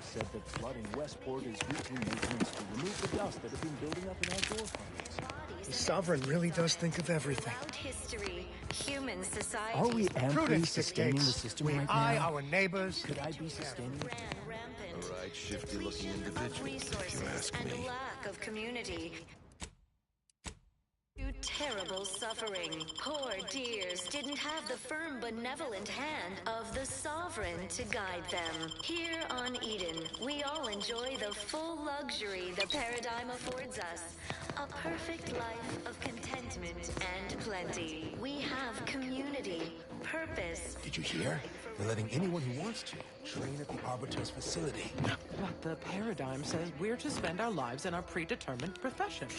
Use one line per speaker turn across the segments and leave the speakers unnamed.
has said that flooding Westport is routine maintenance to remove the dust that has been building up in our door frames.
The Sovereign really does think of everything.
History, human society.
Are we amply
Prudence
sustaining the
dictates
system
we
right
eye
now?
our neighbors.
Could I be sustaining it?
Rampant.
A right shifty-looking individual, if you ask
And
me.
lack of community. To terrible suffering. Poor dears didn't have the firm, benevolent hand of the Sovereign to guide them. Here on Eden, we all enjoy the full luxury the paradigm affords us. A perfect life of contentment and plenty. We have community, purpose.
Did you hear? They're letting anyone who wants to train at the Arbiter's facility.
But the paradigm says we're to spend our lives in our predetermined profession.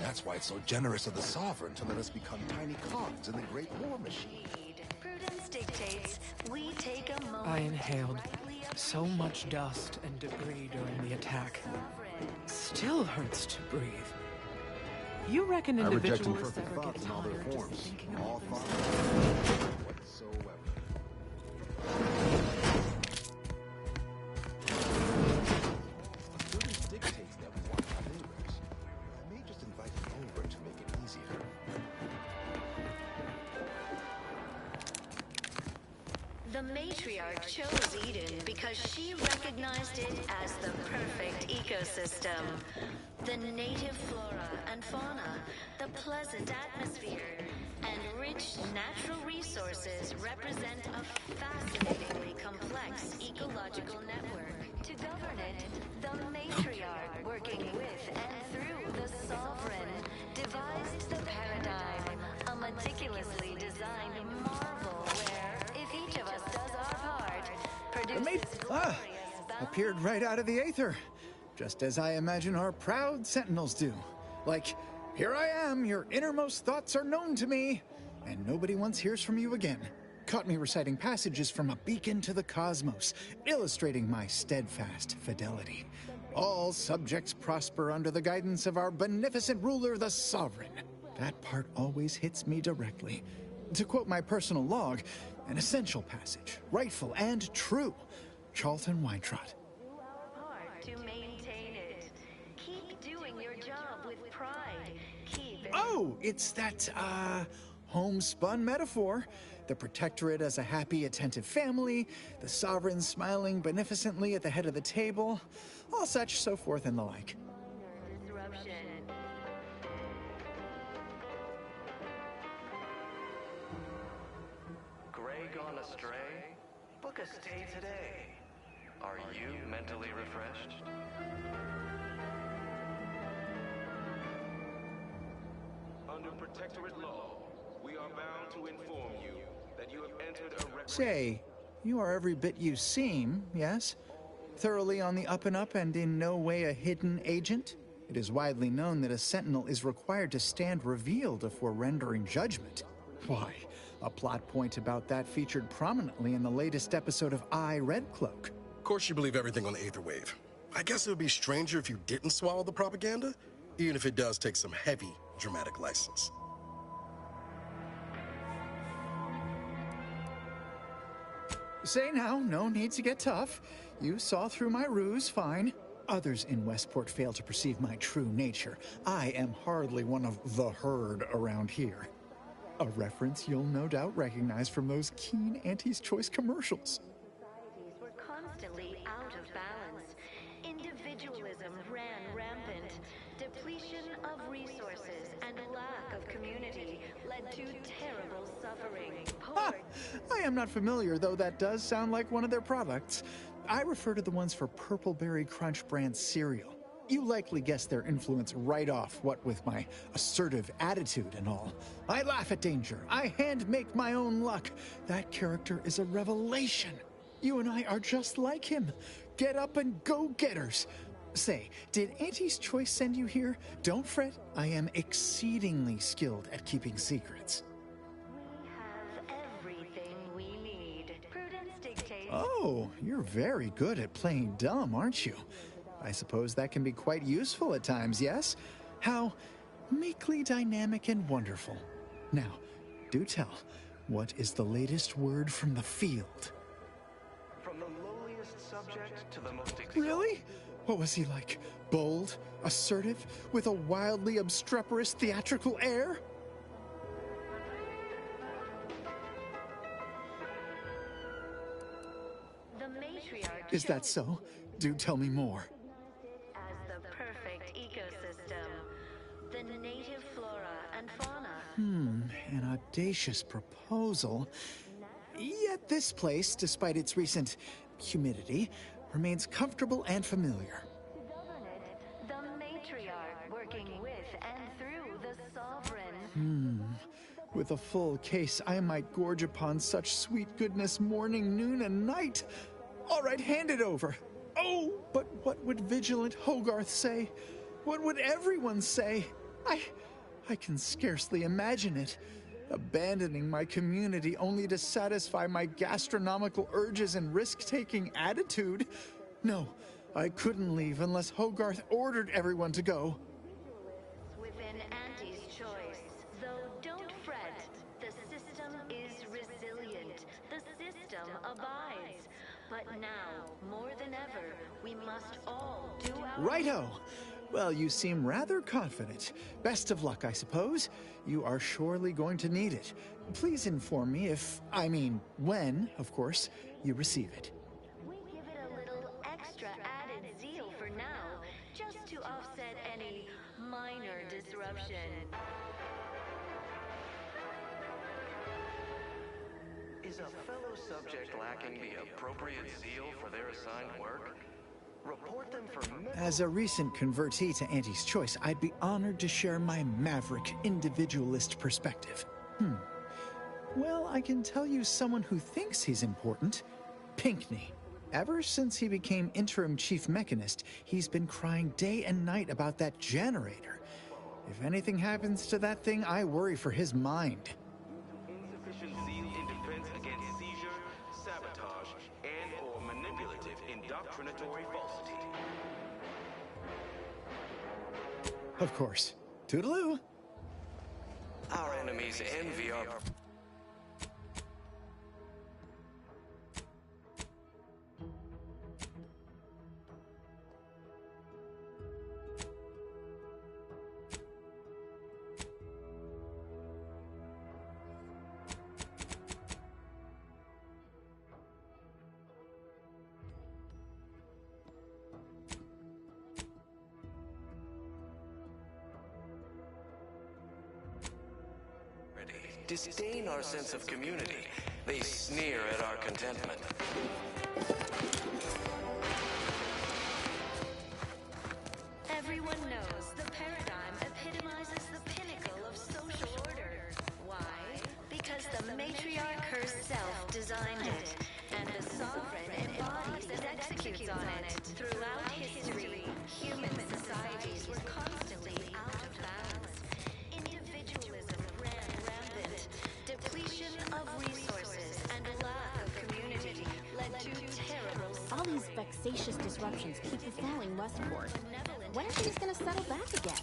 That's why it's so generous of the Sovereign to let us become tiny cogs in the Great War Machine.
Prudence dictates we take a moment.
I inhaled so much dust and debris during the attack. Still hurts to breathe. You reckon
I reject
individuals
imperfect
ever get
thoughts in all their
tired just
forms.
thinking of
All
themselves?
thoughts whatsoever. Prudence dictates that we watch our neighbors. I may just invite them over to make it easier.
The matriarch chose Eden because she recognized it as the perfect ecosystem. The native flora and fauna, the pleasant atmosphere, and rich natural resources represent a fascinatingly complex ecological network. To govern it, the matriarch, working with and through the Sovereign, devised the paradigm, a meticulously designed marvel where, if each of us does our part, produces glorious
Appeared right out of the aether. Just as I imagine our proud sentinels do. Like, here I am, your innermost thoughts are known to me, and nobody once hears from you again. Caught me reciting passages from a beacon to the cosmos, illustrating my steadfast fidelity. All subjects prosper under the guidance of our beneficent ruler, the Sovereign. That part always hits me directly. To quote my personal log, an essential passage, rightful and true. Charlton Weintrott.
to maintain it. Keep doing your job with pride. Keep it.
Oh, it's that, homespun metaphor. The protectorate as a happy, attentive family, the sovereign smiling beneficently at the head of the table, all such, so forth and the like.
Disruption.
Gray gone astray? Book a stay today. Are you mentally refreshed?
Under protectorate law, we are bound to inform you that you have entered a
Say, you are every bit you seem, yes? Thoroughly on the up and up and in no way a hidden agent? It is widely known that a sentinel is required to stand revealed before rendering judgment. Why, a plot point about that featured prominently in the latest episode of I, Red Cloak.
Of course you believe everything on the Aetherwave. I guess it would be stranger if you didn't swallow the propaganda, even if it does take some heavy dramatic license.
Say now, no need to get tough. You saw through my ruse, fine. Others in Westport fail to perceive my true nature. I am hardly one of the herd around here. A reference you'll no doubt recognize from those keen Auntie's Choice commercials.
Societies were constantly out of balance. Individualism ran rampant. Depletion of resources and lack of community led to terrible suffering.
Ha! I am not familiar, though that does sound like one of their products. I refer to the ones for Purpleberry Crunch brand cereal. You likely guessed their influence right off, what with my assertive attitude and all. I laugh at danger. I hand make my own luck. That character is a revelation. You and I are just like him. Get up and go-getters. Say, did Auntie's Choice send you here? Don't fret. I am exceedingly skilled at keeping secrets.
We have everything we need. Prudence dictates.
Oh, you're very good at playing dumb, aren't you? I suppose that can be quite useful at times, yes? How meekly dynamic and wonderful. Now, do tell, what is the latest word from the field?
From the lowliest subject subject to the most
Really? What was he like? Bold? Assertive? With a wildly obstreperous theatrical air?
The matriarch
Is that so? Do tell me more.
as the perfect ecosystem. The native flora and fauna.
An audacious proposal. Yet this place, despite its recent humidity, remains comfortable and familiar.
To govern it, the matriarch working with and through the sovereign.
With a full case, I might gorge upon such sweet goodness morning, noon, and night. All right, hand it over. Oh, but what would vigilant Hogarth say? What would everyone say? I can scarcely imagine it. Abandoning my community only to satisfy my gastronomical urges and risk-taking attitude. No, I couldn't leave unless Hogarth ordered everyone to go.
Within Auntie's choice. Though don't fret, the system is resilient. The system abides. But now, more than ever, we must all do our
Righto! Well, you seem rather confident. Best of luck, I suppose. You are surely going to need it. Please inform me when, of course, you receive it.
We give it a little extra added zeal for now, just to offset any minor disruption.
Is a fellow subject lacking the appropriate zeal for their assigned work? Report them for
As a recent convertee to Auntie's Choice, I'd be honored to share my maverick, individualist perspective. Well, I can tell you someone who thinks he's important. Pinckney. Ever since he became interim chief mechanist, he's been crying day and night about that generator. If anything happens to that thing, I worry for his mind.
Insufficient zeal in defense against seizure, sabotage, and/or manipulative indoctrinatory falsity.
Of course. Toodaloo.
our enemies envy our... disdain our sense of community. They sneer at our contentment.
Everyone knows the paradigm epitomizes the pinnacle of social order. Why? Because the matriarch herself designed it, and the sovereign embodies and executes on it. Throughout history, human societies were constantly out of balance. Individualism ran rampant. Depletion of resources and lack of community led to terrible...
All these vexatious disruptions keep you falling westward. When are things gonna settle back again?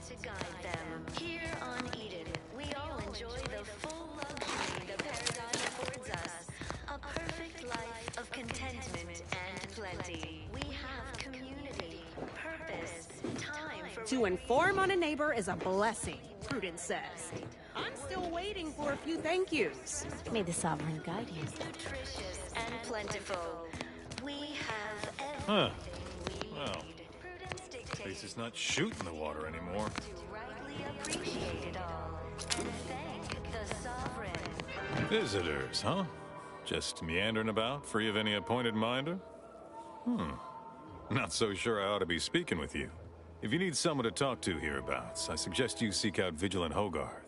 To guide them. Here on Eden, we all enjoy the full luxury the paradigm affords us. A perfect life of contentment and plenty. We have community, purpose, time for...
To inform on a neighbor is a blessing, Prudence says. I'm still waiting for a few thank yous.
May the sovereign guide you.
Nutritious and plentiful. We have
Huh.
everything we
Well,
need. Prudence
at
dictates
least it's not shooting the water anymore.
to rightly appreciate it all and thank the sovereign.
Visitors, huh? Just meandering about, free of any appointed minder? Not so sure I ought to be speaking with you. If you need someone to talk to hereabouts, I suggest you seek out Vigilant Hogarth.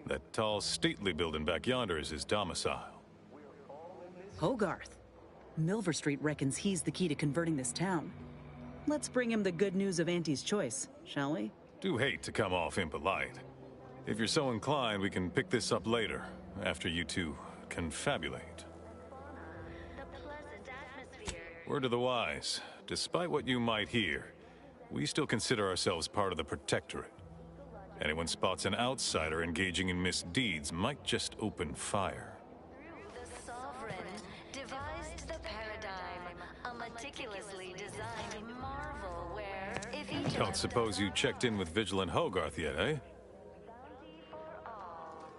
That tall, stately building back yonder is his domicile.
Hogarth. Milver Street reckons he's the key to converting this town. Let's bring him the good news of Auntie's Choice, shall we?
Do hate to come off impolite. If you're so inclined, we can pick this up later, after you two confabulate.
The pleasant atmosphere.
Word to the wise, despite what you might hear, we still consider ourselves part of the Protectorate. Anyone spots an outsider engaging in misdeeds might just open fire.
The sovereign devised the paradigm, a meticulous meticulously designed marvel where, if each of
Don't
us
suppose you checked in with Vigilant Hogarth yet, eh?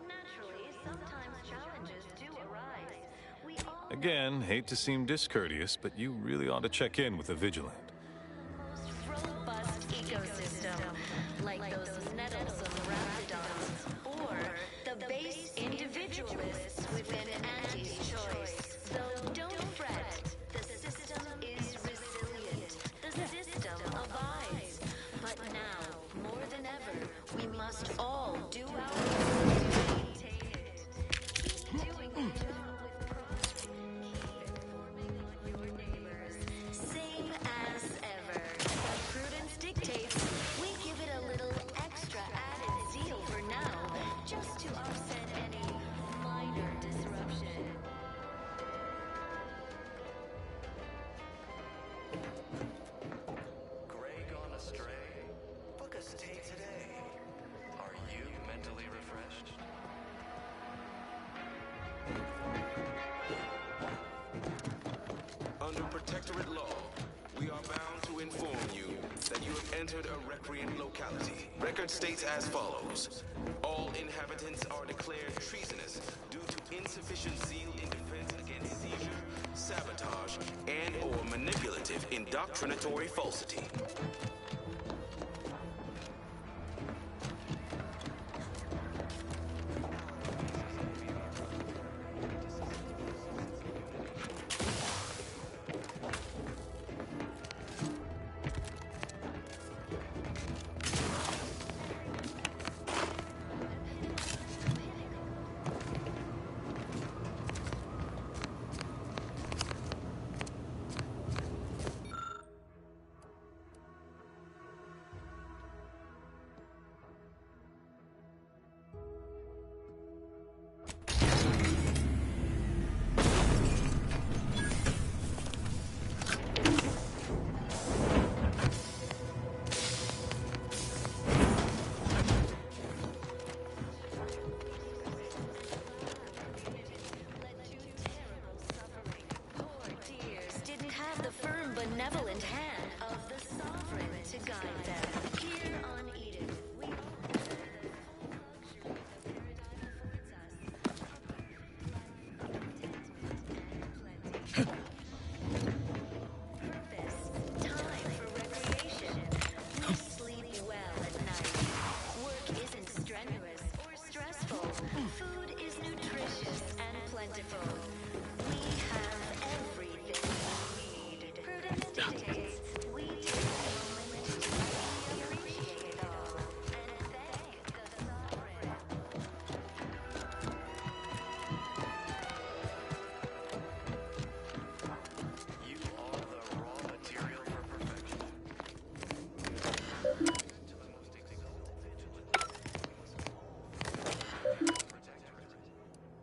naturally, sometimes challenges do arise. We all
Again, hate to seem discourteous, but you really ought to check in with the Vigilant.
robust ecosystem, like those meddlesome raptidons, or the base individualists within Anti's choice. Though don't fret, the system is resilient. The system abides. But now, more than ever, we must all do our best to maintain it. Keep doing your job with pride. Keep informing on your neighbors. Same as ever. But prudence dictates we give it a little extra added zeal for now, just to offset any minor disruption.
Gray gone astray? Book a stay today. Are you mentally refreshed?
Under protectorate law, we are bound to inform you that you have entered a recreant locality. Record states as follows. All inhabitants are declared treasonous due to insufficient zeal in defense against seizure, sabotage, and/or manipulative indoctrinatory falsity.
Benevolent hand of the sovereign to guide them. Here on Eden, we all enjoy the full luxury the paradise affords us. Purpose, time for recreation. We sleep well at night. Work isn't strenuous or stressful. Food is nutritious and plentiful. We have everything we need. Prudence dictates we take a moment to really appreciate it all and thank the sovereign.
You are the raw material for perfection. To the most exalted vigilance, we must protectorate.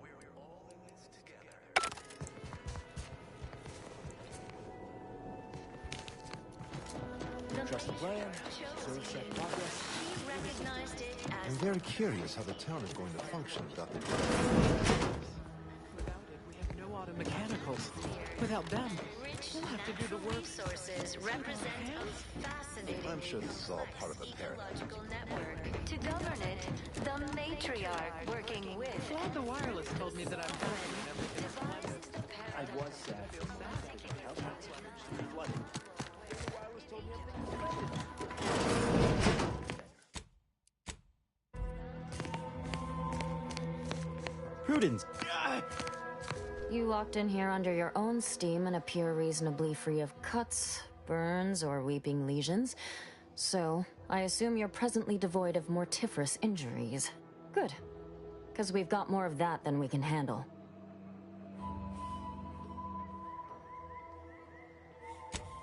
We're all in this together.
Trust the plan, so set progress.
She recognized it
I'm
as
very curious how the town is going to function without the...
Without it, we have no auto mechanicals. Without them,
rich
we'll have to do the work.
resources represent a fascinating
I'm sure this is all part of a paradigm.
ecological network. To govern it, the matriarch working with
Glad the wireless told me that I'm broken and everything's flooded.
I was sad. Flooded. The wireless told me everything was flooded.
Prudence!
You walked in here under your own steam and appear reasonably free of cuts, burns, or weeping lesions. So, I assume you're presently devoid of mortiferous injuries. Good. Because we've got more of that than we can handle.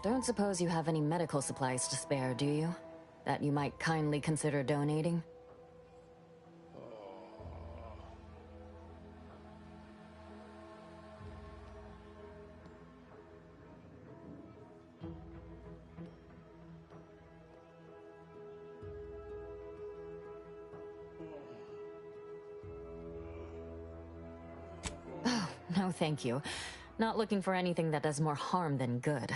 Don't suppose you have any medical supplies to spare, do you? That you might kindly consider donating? Oh, no thank you. Not looking for anything that does more harm than good.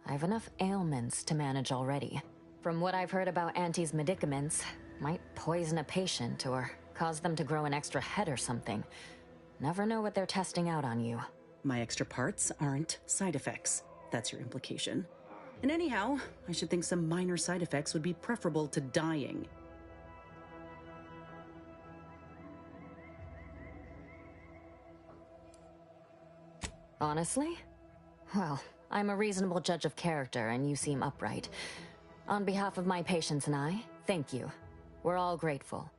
I have enough ailments to manage already. From what I've heard about Auntie's medicaments, might poison a patient or cause them to grow an extra head or something. Never know what they're testing out on you.
My extra parts aren't side effects. That's your implication. And anyhow, I should think some minor side effects would be preferable to dying.
Honestly? Well, I'm a reasonable judge of character, and you seem upright. On behalf of my patients and I, thank you. We're all grateful.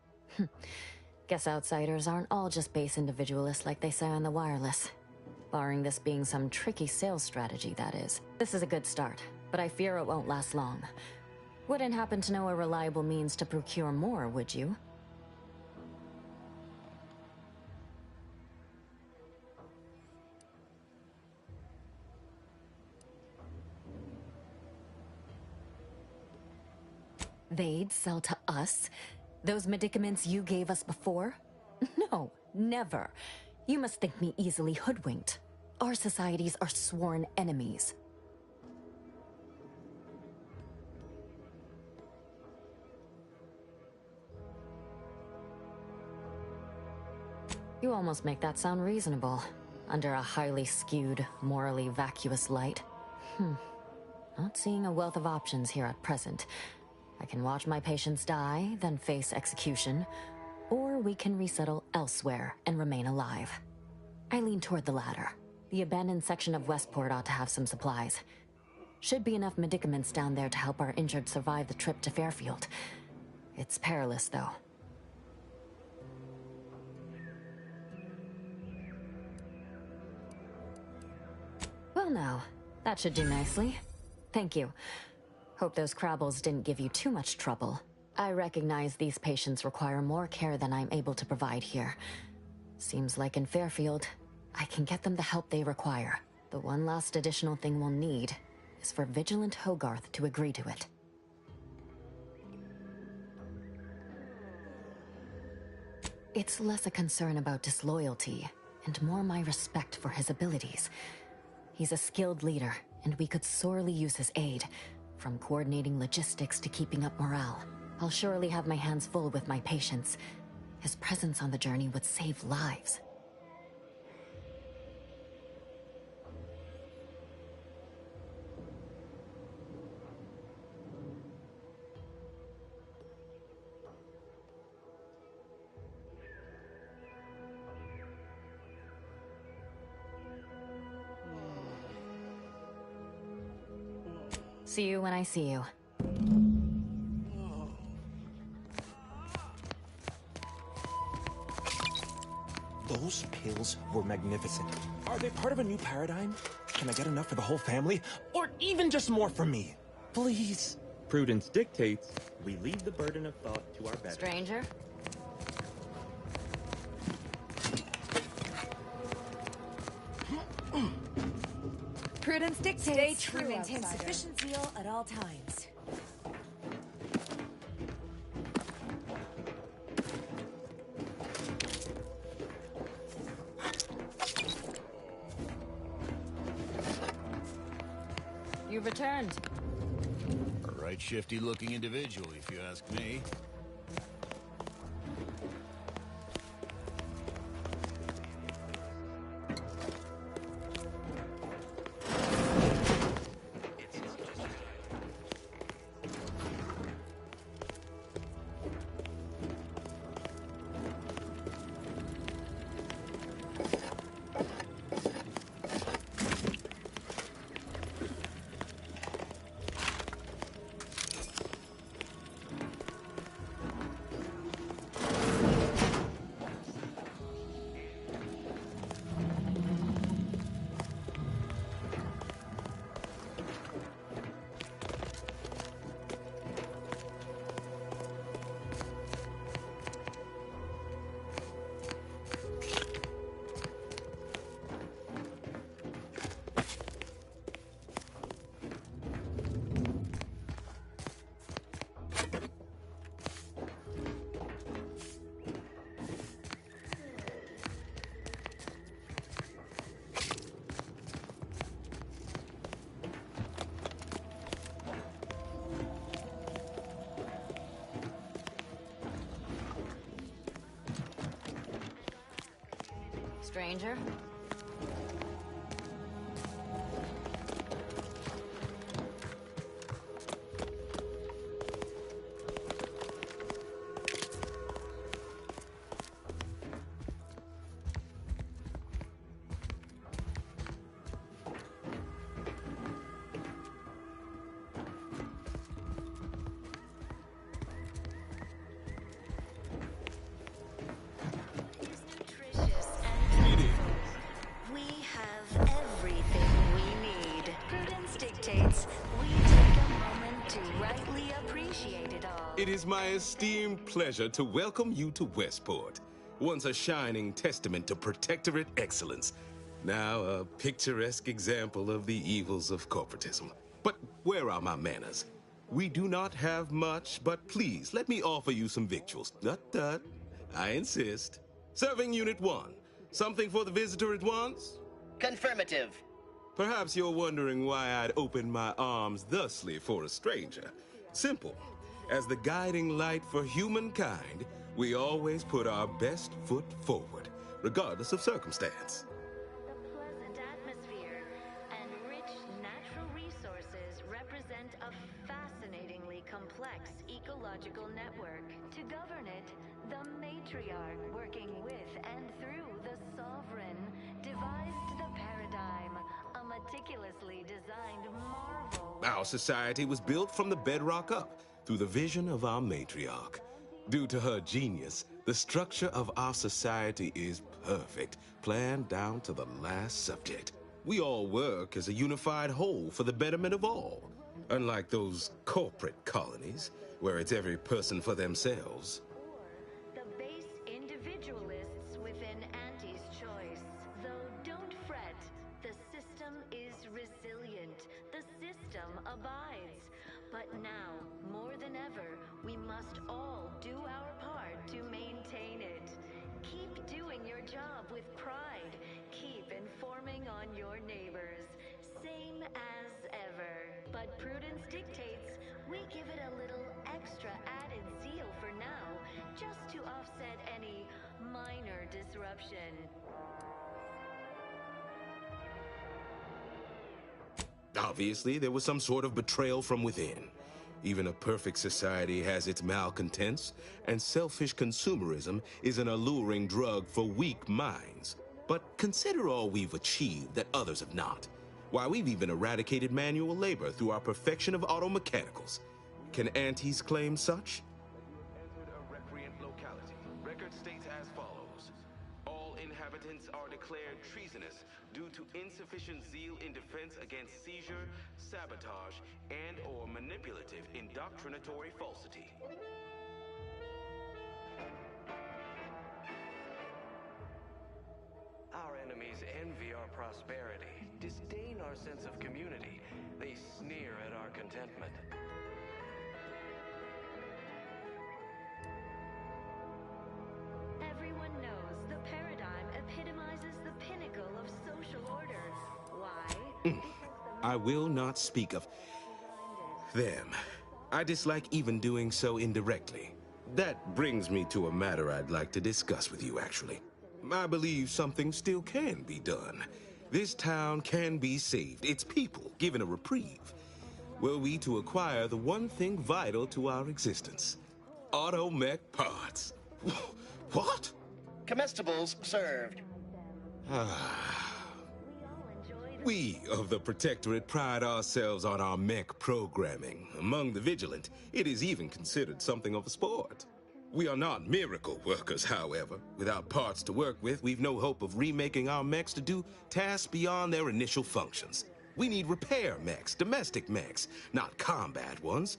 Guess outsiders aren't all just base individualists like they say on the wireless. Barring this being some tricky sales strategy, that is. This is a good start, but I fear it won't last long. Wouldn't happen to know a reliable means to procure more, would you? They'd sell to us? Those medicaments you gave us before? No, never. You must think me easily hoodwinked. Our societies are sworn enemies. You almost make that sound reasonable, under a highly skewed, morally vacuous light. Not seeing a wealth of options here at present. I can watch my patients die, then face execution, or we can resettle elsewhere and remain alive. I lean toward the latter. The abandoned section of Westport ought to have some supplies. Should be enough medicaments down there to help our injured survive the trip to Fairfield. It's perilous, though. Well now, that should do nicely. Thank you. Hope those Crabbles didn't give you too much trouble. I recognize these patients require more care than I'm able to provide here. Seems like in Fairfield, I can get them the help they require. The one last additional thing we'll need is for Vigilant Hogarth to agree to it. It's less a concern about disloyalty, and more my respect for his abilities. He's a skilled leader, and we could sorely use his aid, from coordinating logistics to keeping up morale. I'll surely have my hands full with my patients. His presence on the journey would save lives. See you when I see you.
Those pills were magnificent. Are they part of a new paradigm? Can I get enough for the whole family? Or even just more for me? Please.
Prudence dictates we leave the burden of thought to our better.
Stranger?
Prudence dictates we maintain sufficient zeal at all times.
You've returned.
A right shifty-looking individual, if you ask me.
stranger.
We have everything we need. Prudence dictates we take a moment to rightly appreciate it all.
It is my esteemed pleasure to welcome you to Westport, once a shining testament to Protectorate excellence, now a picturesque example of the evils of corporatism. But where are my manners? We do not have much, but please let me offer you some victuals. Tut. I insist. Serving Unit 1. Something for the visitor at once?
Confirmative.
Perhaps you're wondering why I'd open my arms thusly for a stranger. Simple. As the guiding light for humankind, we always put our best foot forward, regardless of circumstance.
The pleasant atmosphere and rich natural resources represent a fascinatingly complex ecological network. To govern it, the matriarch, working with and through the sovereign, devised the paradigm, a meticulously designed marvel.
Our society was built from the bedrock up, through the vision of our matriarch. Due to her genius, the structure of our society is perfect, planned down to the last subject. We all work as a unified whole for the betterment of all, unlike those corporate colonies, where it's every person for themselves.
The base individualists within Auntie's choice. Though don't fret, the system is resilient. The system abides. But now, more than ever, we must all do our part to maintain it. Keep doing your job with pride. Keep informing on your neighbors. Same as ever. But prudence dictates we give it a little extra added zeal for now, just to offset any minor disruption.
Obviously, there was some sort of betrayal from within. Even a perfect society has its malcontents, and selfish consumerism is an alluring drug for weak minds. But consider all we've achieved that others have not. Why, we've even eradicated manual labor through our perfection of auto mechanicals. Can aunties claim such? Entered a recreant locality. Record states as follows. All inhabitants are declared treasonous due to insufficient zeal in defense against seizure, sabotage, and/or manipulative indoctrinatory falsity.
Our enemies envy our prosperity, disdain our sense of community. They sneer at our contentment.
Everyone knows the paradigm epitomizes the pinnacle of social order. Why?
I will not speak of them. I dislike even doing so indirectly. That brings me to a matter I'd like to discuss with you, actually. I believe something still can be done. This town can be saved, its people given a reprieve. Were we to acquire the one thing vital to our existence, automech parts. What?
Comestibles served.
We of the Protectorate pride ourselves on our mech programming. Among the vigilant, it is even considered something of a sport. We are not miracle workers, however. Without parts to work with, we've no hope of remaking our mechs to do tasks beyond their initial functions. We need repair mechs, domestic mechs, not combat ones.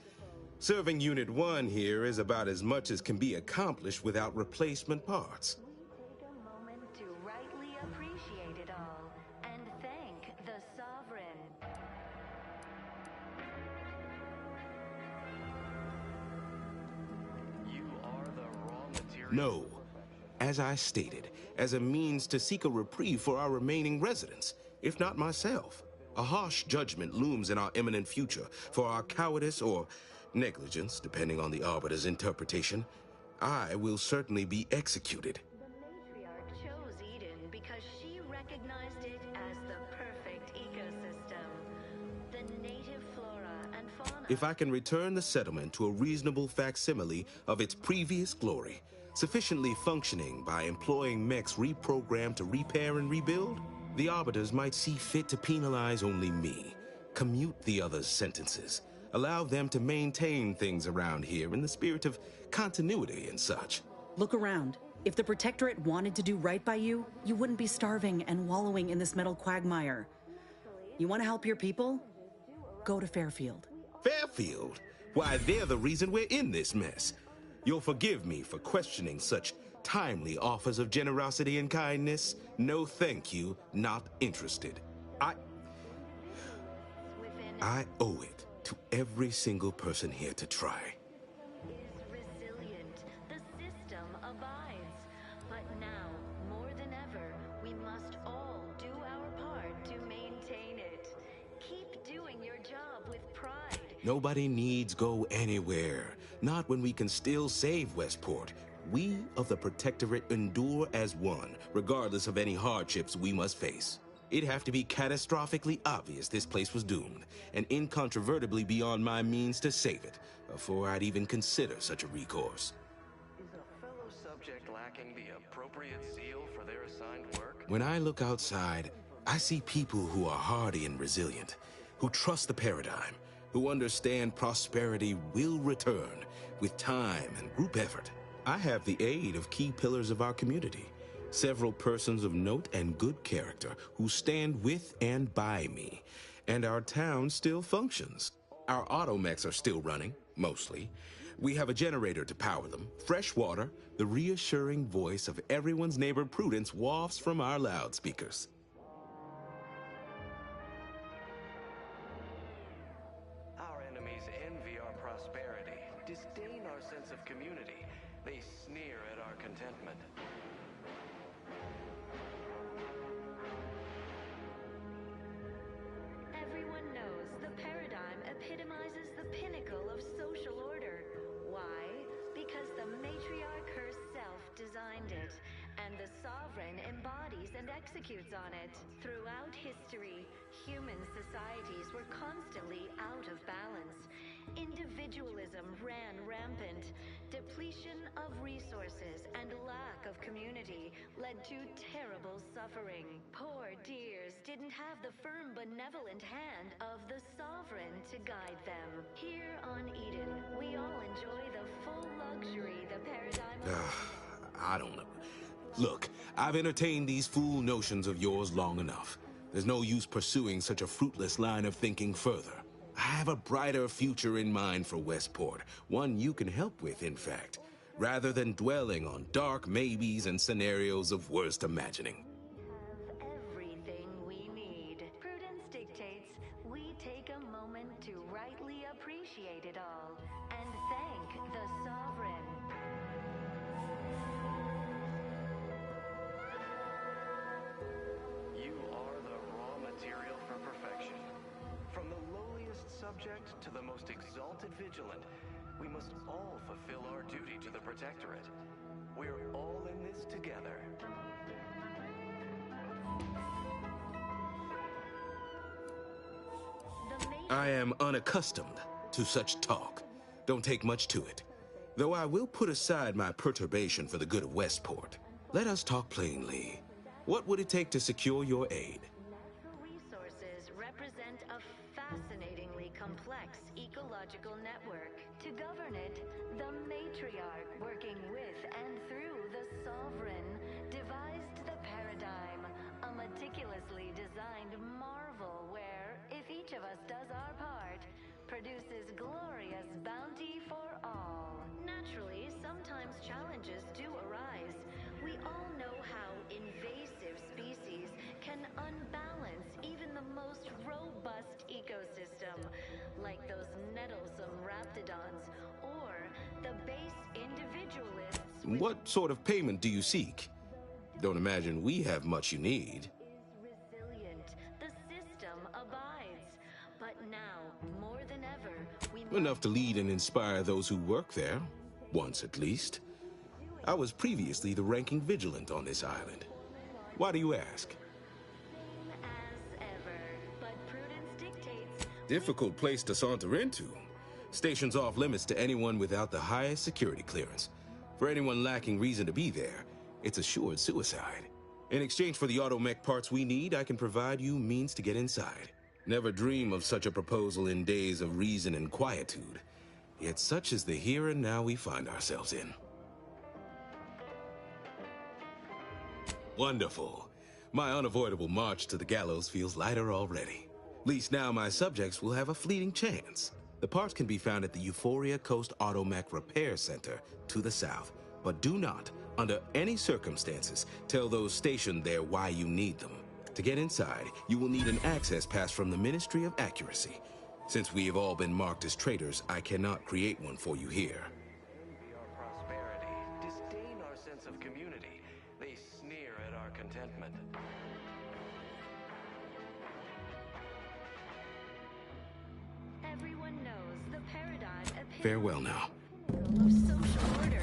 Serving Unit 1 here is about as much as can be accomplished without replacement parts.
Take a moment to rightly appreciate it all and thank the sovereign.
You are the raw material.
No. As I stated, as a means to seek a reprieve for our remaining residents, if not myself. A harsh judgment looms in our imminent future for our cowardice or negligence, depending on the Arbiter's interpretation. I will certainly be executed.
The matriarch chose Eden because
if I can return the settlement to a reasonable facsimile of its previous glory, sufficiently functioning by employing mechs reprogrammed to repair and rebuild, the Arbiters might see fit to penalize only me, commute the others' sentences, allow them to maintain things around here in the spirit of continuity and such.
Look around. If the Protectorate wanted to do right by you, you wouldn't be starving and wallowing in this metal quagmire. You want to help your people? Go to Fairfield.
Fairfield? Why, they're the reason we're in this mess. You'll forgive me for questioning such timely offers of generosity and kindness. No thank you, not interested. I owe it to every single person here to try.
Is resilient. The system abides. But now, more than ever, we must all do our part to maintain it. Keep doing your job with pride.
Nobody needs go anywhere. Not when we can still save Westport. We of the Protectorate endure as one, regardless of any hardships we must face. It'd have to be catastrophically obvious this place was doomed, and incontrovertibly beyond my means to save it, before I'd even consider such a recourse.
Is a fellow subject lacking the appropriate zeal for their assigned work?
When I look outside, I see people who are hardy and resilient, who trust the paradigm, who understand prosperity will return with time and group effort. I have the aid of key pillars of our community, several persons of note and good character who stand with and by me, and our town still functions. Our automechs are still running, mostly. We have a generator to power them, fresh water, the reassuring voice of everyone's neighbor Prudence wafts from our loudspeakers.
Our enemies envy our prosperity, disdain our sense of community. They sneer at our contentment.
Everyone knows the paradigm epitomizes the pinnacle of social order. Why? Because the matriarch herself designed it, and the sovereign embodies and executes on it. Throughout history, human societies were constantly out of balance. Individualism ran rampant. Depletion of resources and lack of community led to terrible suffering. Poor dears didn't have the firm, benevolent hand of the sovereign to guide them. Here on Eden, we all enjoy the full luxury the paradigm...
I don't know. Look, I've entertained these fool notions of yours long enough. There's no use pursuing such a fruitless line of thinking further. I have a brighter future in mind for Westport, one you can help with, in fact, rather than dwelling on dark maybes and scenarios of worst imagining.
Have everything we need. Prudence dictates we take a moment to rightly appreciate it all and thank the sovereign.
You are the raw material for perfection. From the lowliest subject to the most exalted vigilant, we must all fulfill our duty to the Protectorate. We're all in this together.
I am unaccustomed to such talk. Don't take much to it. Though I will put aside my perturbation for the good of Westport. Let us talk plainly. What would it take to secure your aid?
Natural resources represent a fascinatingly complex ecological network. To govern it, the matriarch, working with and through the sovereign, devised the paradigm, a meticulously designed marvel where, if each of us does our part, produces glorious bounty for all. Naturally, sometimes challenges do arise. We all know how invasive species can unbalance even the most robust ecosystem, like those nettlesome raptidons or the base individualists.
What sort of payment do you seek? Don't imagine we have much you need.
Is resilient. The system abides. But now, more than ever, we
Enough to lead and inspire those who work there, once at least. I was previously the ranking vigilant on this island. Why do you ask?
as ever. But prudence dictates
Difficult place to saunter into. Station's off limits to anyone without the highest security clearance. For anyone lacking reason to be there, it's assured suicide. In exchange for the automech parts we need, I can provide you means to get inside. Never dream of such a proposal in days of reason and quietude. Yet such is the here and now we find ourselves in. Wonderful. My unavoidable march to the gallows feels lighter already. At least now my subjects will have a fleeting chance. The parts can be found at the Euphoria Coast Automech Repair Center to the south. But do not, under any circumstances, tell those stationed there why you need them. To get inside, you will need an access pass from the Ministry of Accuracy. Since we have all been marked as traitors, I cannot create one for you here.
Envy our prosperity, disdain our sense of community. They sneer at our contentment.
Everyone knows the paradigm
Farewell now.
of social order.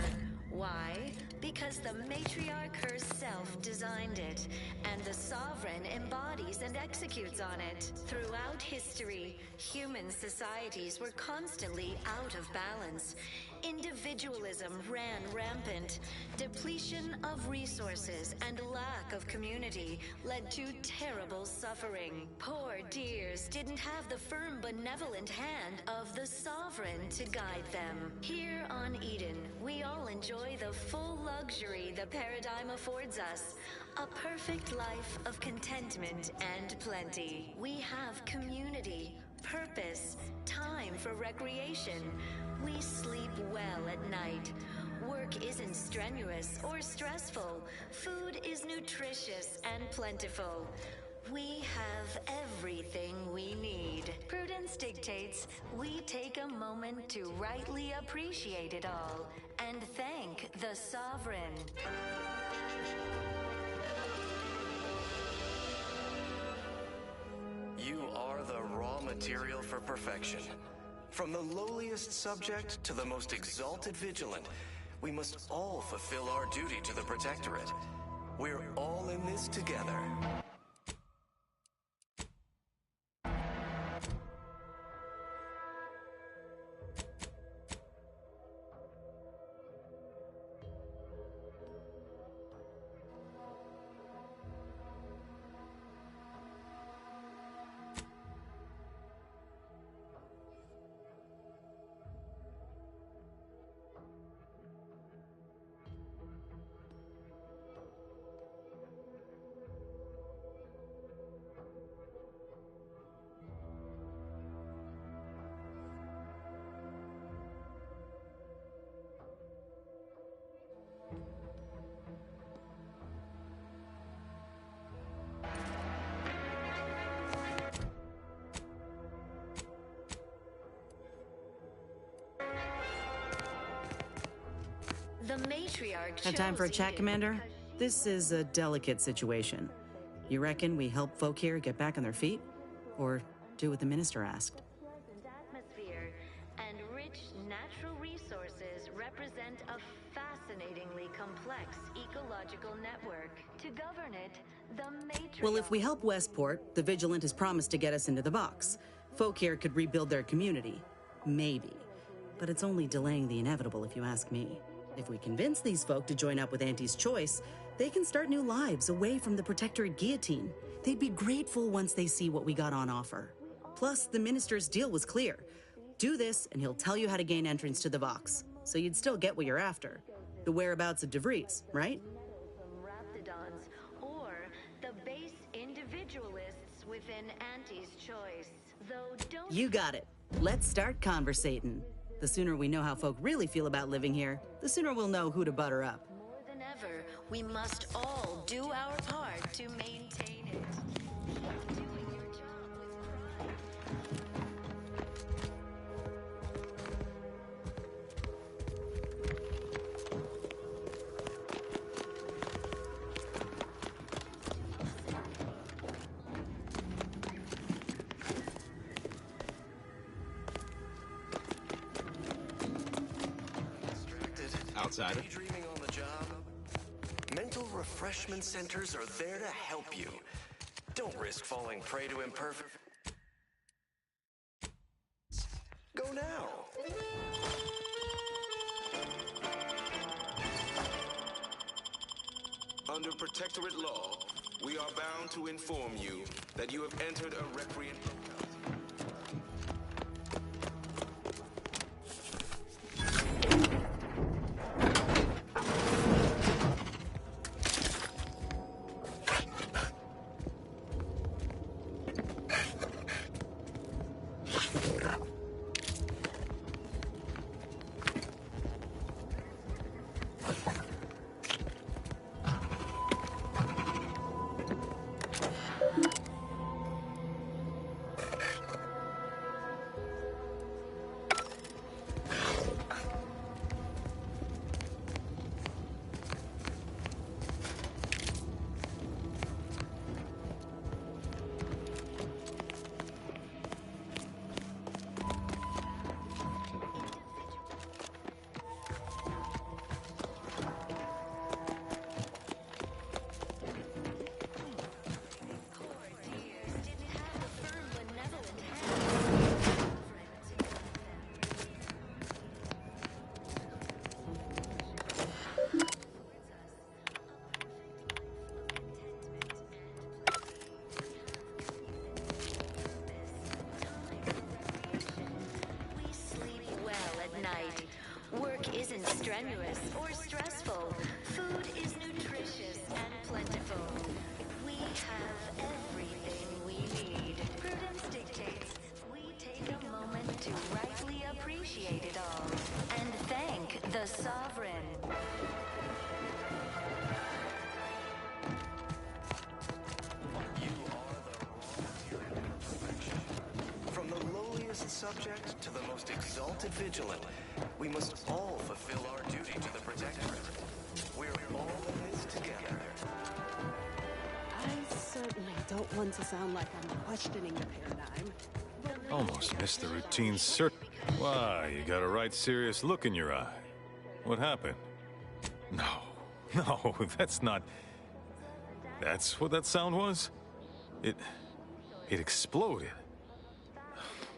Why? Because the matriarch herself designed it, and the sovereign embodies and executes on it. Throughout history, human societies were constantly out of balance. Individualism ran rampant. Depletion of resources and lack of community led to terrible suffering. Poor dears didn't have the firm, benevolent hand of the sovereign to guide them. Here on Eden, we all enjoy the full luxury the paradigm affords us. A perfect life of contentment and plenty. We have community, purpose, time for recreation. We sleep well at night. Work isn't strenuous or stressful. Food is nutritious and plentiful. We have everything we need. Prudence dictates we take a moment to rightly appreciate it all and thank the sovereign.
You are the raw material for perfection. From the lowliest subject to the most exalted vigilant, we must all fulfill our duty to the Protectorate. We're all in this together.
The matriarch
Have time for a
chose
chat,
Eden
Commander?
because
This is a delicate situation. You reckon we help folk here get back on their feet? Or do what the minister asked?
pleasant atmosphere and rich natural resources represent a fascinatingly complex ecological network. To govern it, the matriarch...
Well, if we help Westport, the Vigilant has promised to get us into the box. Folk here could rebuild their community. Maybe. But it's only delaying the inevitable, if you ask me. If we convince these folk to join up with Auntie's Choice, they can start new lives away from the Protectorate guillotine. They'd be grateful once they see what we got on offer. Plus, the minister's deal was clear. Do this, and he'll tell you how to gain entrance to the Vox. So you'd still get what you're after. The whereabouts of DeVries, right?
Raptidons, or the base individualists within Auntie's Choice. Though don't...
You got it. Let's start conversating. The sooner we know how folk really feel about living here, the sooner we'll know who to butter up.
More than ever, we must all do our part to maintain it. Keep doing your job with pride.
Outsider.
Daydreaming on the job? Mental refreshment centers are there to help you. Don't risk falling prey to imperfect. Go now.
Under Protectorate law, we are bound to inform you that you have entered a recreant locality.
Work isn't strenuous or stressful. Food is nutritious and plentiful. We have everything we need. Prudence dictates we take a moment to rightly appreciate it all and thank the Sovereign.
From the lowliest subject to the most exalted vigilant, we must all fulfill our duty to the Protectorate. We're all in this together.
I certainly don't want to sound like I'm questioning the paradigm.
Almost missed the routine cert. Why, you got a right serious look in your eye. What happened? No, that's not... That's what that sound was? It exploded.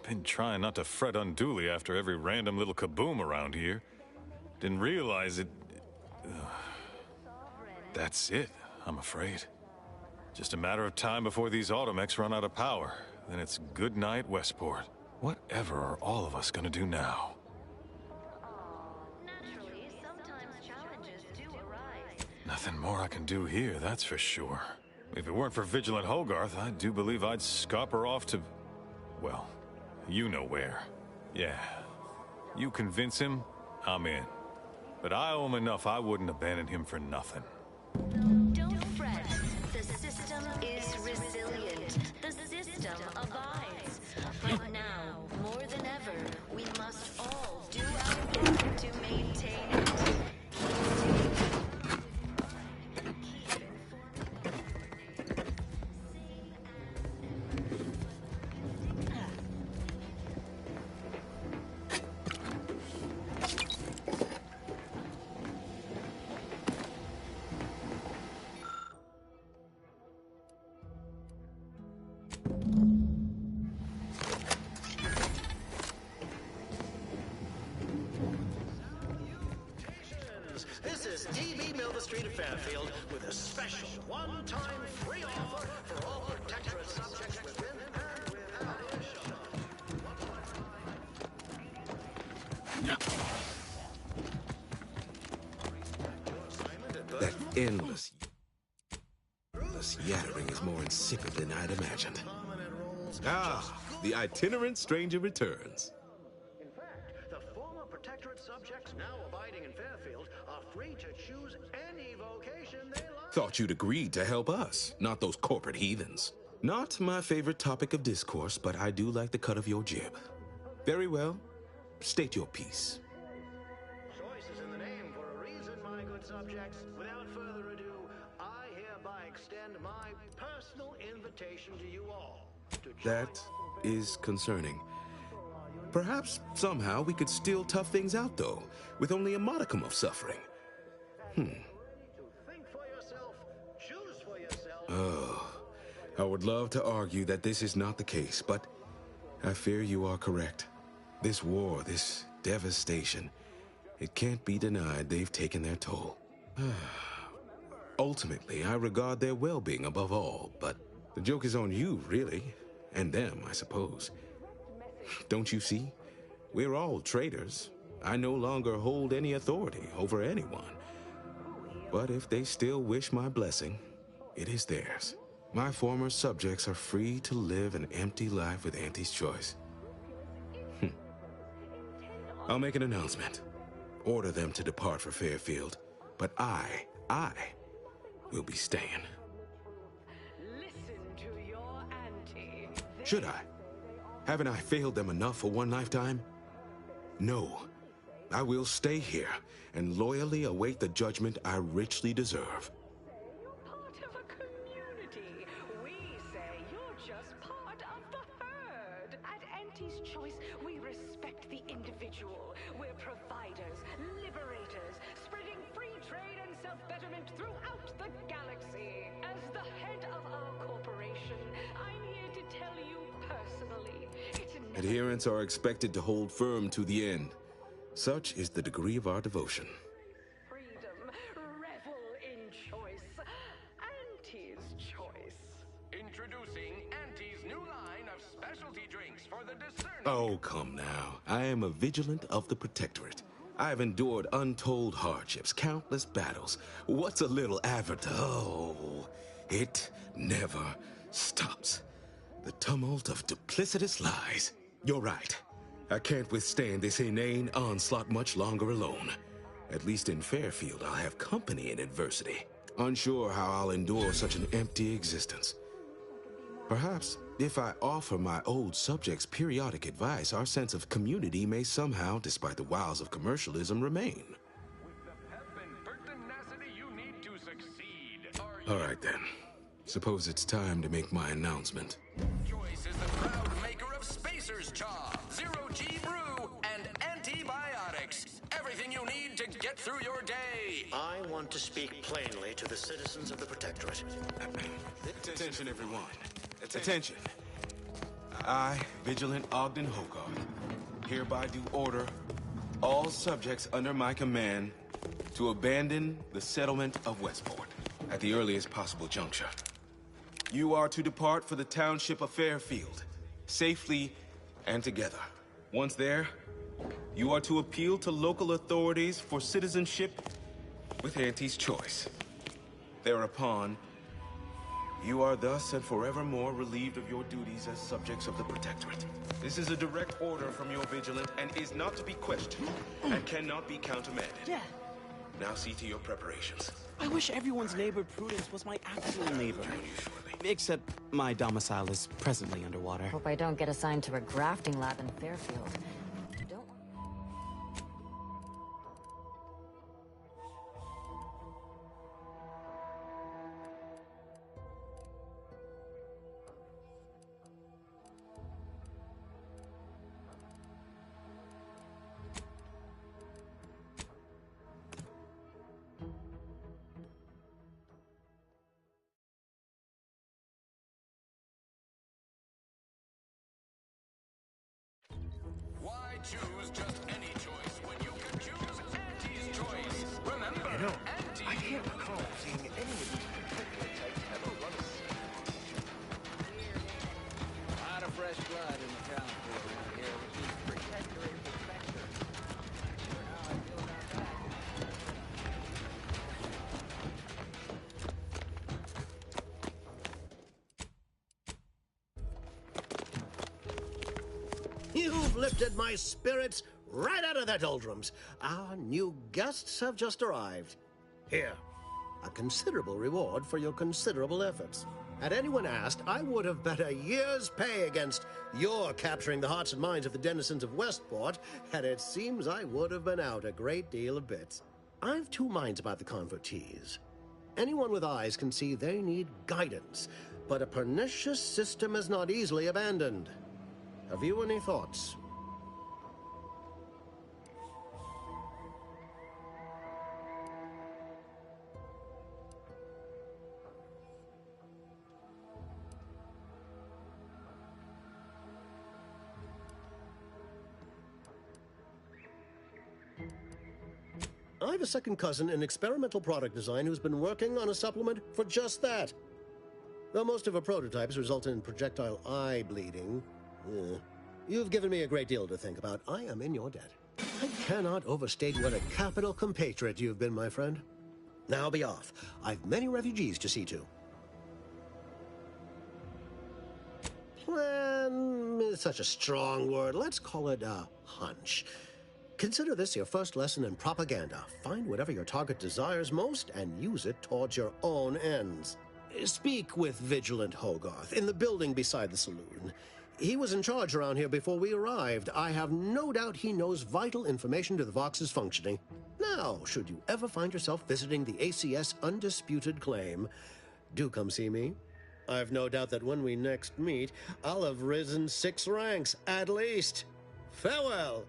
Been trying not to fret unduly after every random little kaboom around here. Didn't realize it... That's it, I'm afraid. Just a matter of time before these automechs run out of power. Then it's good night, Westport. Whatever are all of us gonna do now?
Naturally, sometimes challenges do arise.
Nothing more I can do here, that's for sure. If it weren't for Vigilant Hogarth, I do believe I'd scupper off to... well, you know where. Yeah. You convince him, I'm in. But I owe him enough I wouldn't abandon him for nothing.
Don't fret. The system is resilient. The system abides. But now, more than ever, we must all do our part to maintain it.
This is TV Mill the Street of Fairfield with a special one-time free offer for all Protectorate subjects within and without earshot.
That endless yattering is more insipid than I'd imagined. Ah, the itinerant stranger returns.
In fact, the former Protectorate subjects now abiding in Fairfield are free to choose any vocation they like.
Thought you'd agreed to help us, not those corporate heathens. Not my favorite topic of discourse, but I do like the cut of your jib. Very well. State your piece.
Choice is in the name for a reason, my good subjects. Without further ado, I hereby extend my personal invitation to you all.
That is concerning. Perhaps somehow we could still tough things out, though, with only a modicum of suffering.
Think for yourself, choose for yourself.
Oh, I would love to argue that this is not the case, but I fear you are correct. This war, this devastation, it can't be denied they've taken their toll. Ultimately, I regard their well-being above all, but the joke is on you, really. And them, I suppose. Don't you see? We're all traitors. I no longer hold any authority over anyone. But if they still wish my blessing, it is theirs. My former subjects are free to live an empty life with Auntie's choice. I'll make an announcement. Order them to depart for Fairfield. But I will be staying.
Listen to your auntie.
Should I? Haven't I failed them enough for one lifetime? No. I will stay here and loyally await the judgment I richly deserve.
Part of a community. We say you're just part of the herd. At Auntie's Choice, we respect the individual. We're providers, liberators, spreading free trade and self-betterment throughout the galaxy. As the head of our corporation, I'm here to tell you personally, it's never...
Adherents are expected to hold firm to the end. Such is the degree of our devotion.
freedom, revel in choice. Auntie's Choice.
Introducing Auntie's new line of specialty drinks for the discerning.
Oh, come now. I am a vigilant of the Protectorate. I have endured untold hardships, countless battles. What's a little avatar? Oh, it never stops. The tumult of duplicitous lies. You're right. I can't withstand this inane onslaught much longer alone. At least in Fairfield, I'll have company in adversity. Unsure how I'll endure such an empty existence. Perhaps, if I offer my old subjects periodic advice, our sense of community may somehow, despite the wiles of commercialism, remain. All right, then. Suppose it's time to make my announcement.
Choice is the proud maker of Spacer's Chaw, Zero-G Brew, and antibiotics. Everything you need to get through your day.
I want to speak plainly to the citizens of the Protectorate.
Attention, everyone. Attention. I, Vigilant Ogden Hogarth, hereby do order all subjects under my command to abandon the settlement of Westport at the earliest possible juncture. You are to depart for the township of Fairfield, safely and together. Once there, you are to appeal to local authorities for citizenship with Auntie's Choice. Thereupon, you are thus and forevermore relieved of your duties as subjects of the Protectorate. This is a direct order from your Vigilant and is not to be questioned and cannot be countermanded.
Yeah.
Now see to your preparations.
I wish everyone's neighbor Prudence was my actual neighbor. Except my domicile is presently underwater.
Hope I don't get assigned to a grafting lab in Fairfield. Don't...
Why choose just any choice when you can choose Auntie's Choice? Remember, Auntie...
I can't recall seeing any of these particular types ever run a
A lot of fresh blood in the town pool around here, which is protectorate perfector. Not sure how I feel about that.
You've lifted my spirits right out of their doldrums. Our new guests have just arrived. Here, a considerable reward for your considerable efforts. Had anyone asked, I would have bet a year's pay against your capturing the hearts and minds of the denizens of Westport, and it seems I would have been out a great deal of bits. I've two minds about the convertees. Anyone with eyes can see they need guidance, but a pernicious system is not easily abandoned. Have you any thoughts? I have a second cousin in experimental product design who's been working on a supplement for just that. Though most of her prototypes result in projectile eye bleeding, you've given me a great deal to think about. I am in your debt. I cannot overstate what a capital compatriot you've been, my friend. Now be off. I've many refugees to see to. Plan is such a strong word. Let's call it a hunch. Consider this your first lesson in propaganda. Find whatever your target desires most and use it towards your own ends. Speak with Vigilant Hogarth in the building beside the saloon. He was in charge around here before we arrived. I have no doubt he knows vital information to the Vox's functioning. Now, should you ever find yourself visiting the ACS Undisputed Claim, do come see me. I've no doubt that when we next meet, I'll have risen 6 ranks, at least. Farewell!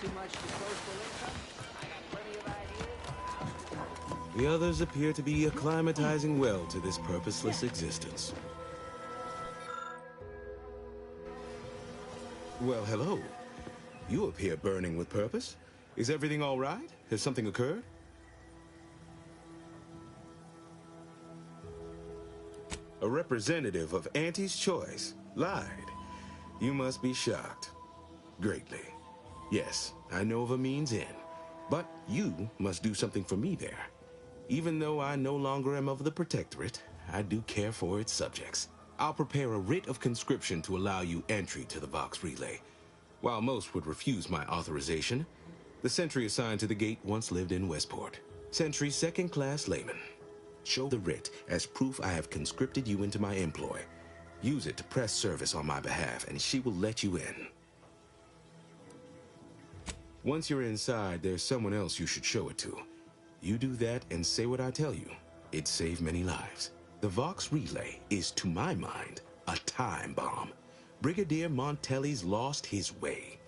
too much disposable income? I got plenty of ideas on how to dispose.
The others appear to be acclimatizing well to this purposeless existence. Well, hello. You appear burning with purpose. Is everything all right? Has something occurred? A representative of Auntie's Choice lied. You must be shocked. Greatly. Yes, I know of a means in. But you must do something for me there. Even though I no longer am of the Protectorate, I do care for its subjects. I'll prepare a writ of conscription to allow you entry to the Vox Relay. While most would refuse my authorization, the sentry assigned to the gate once lived in Westport. Sentry second-class layman. Show the writ as proof I have conscripted you into my employ. Use it to press service on my behalf, and she will let you in. Once you're inside, there's someone else you should show it to. You do that and say what I tell you. It'd save many lives. The Vox Relay is, to my mind, a time bomb. Brigadier Montelli's lost his way.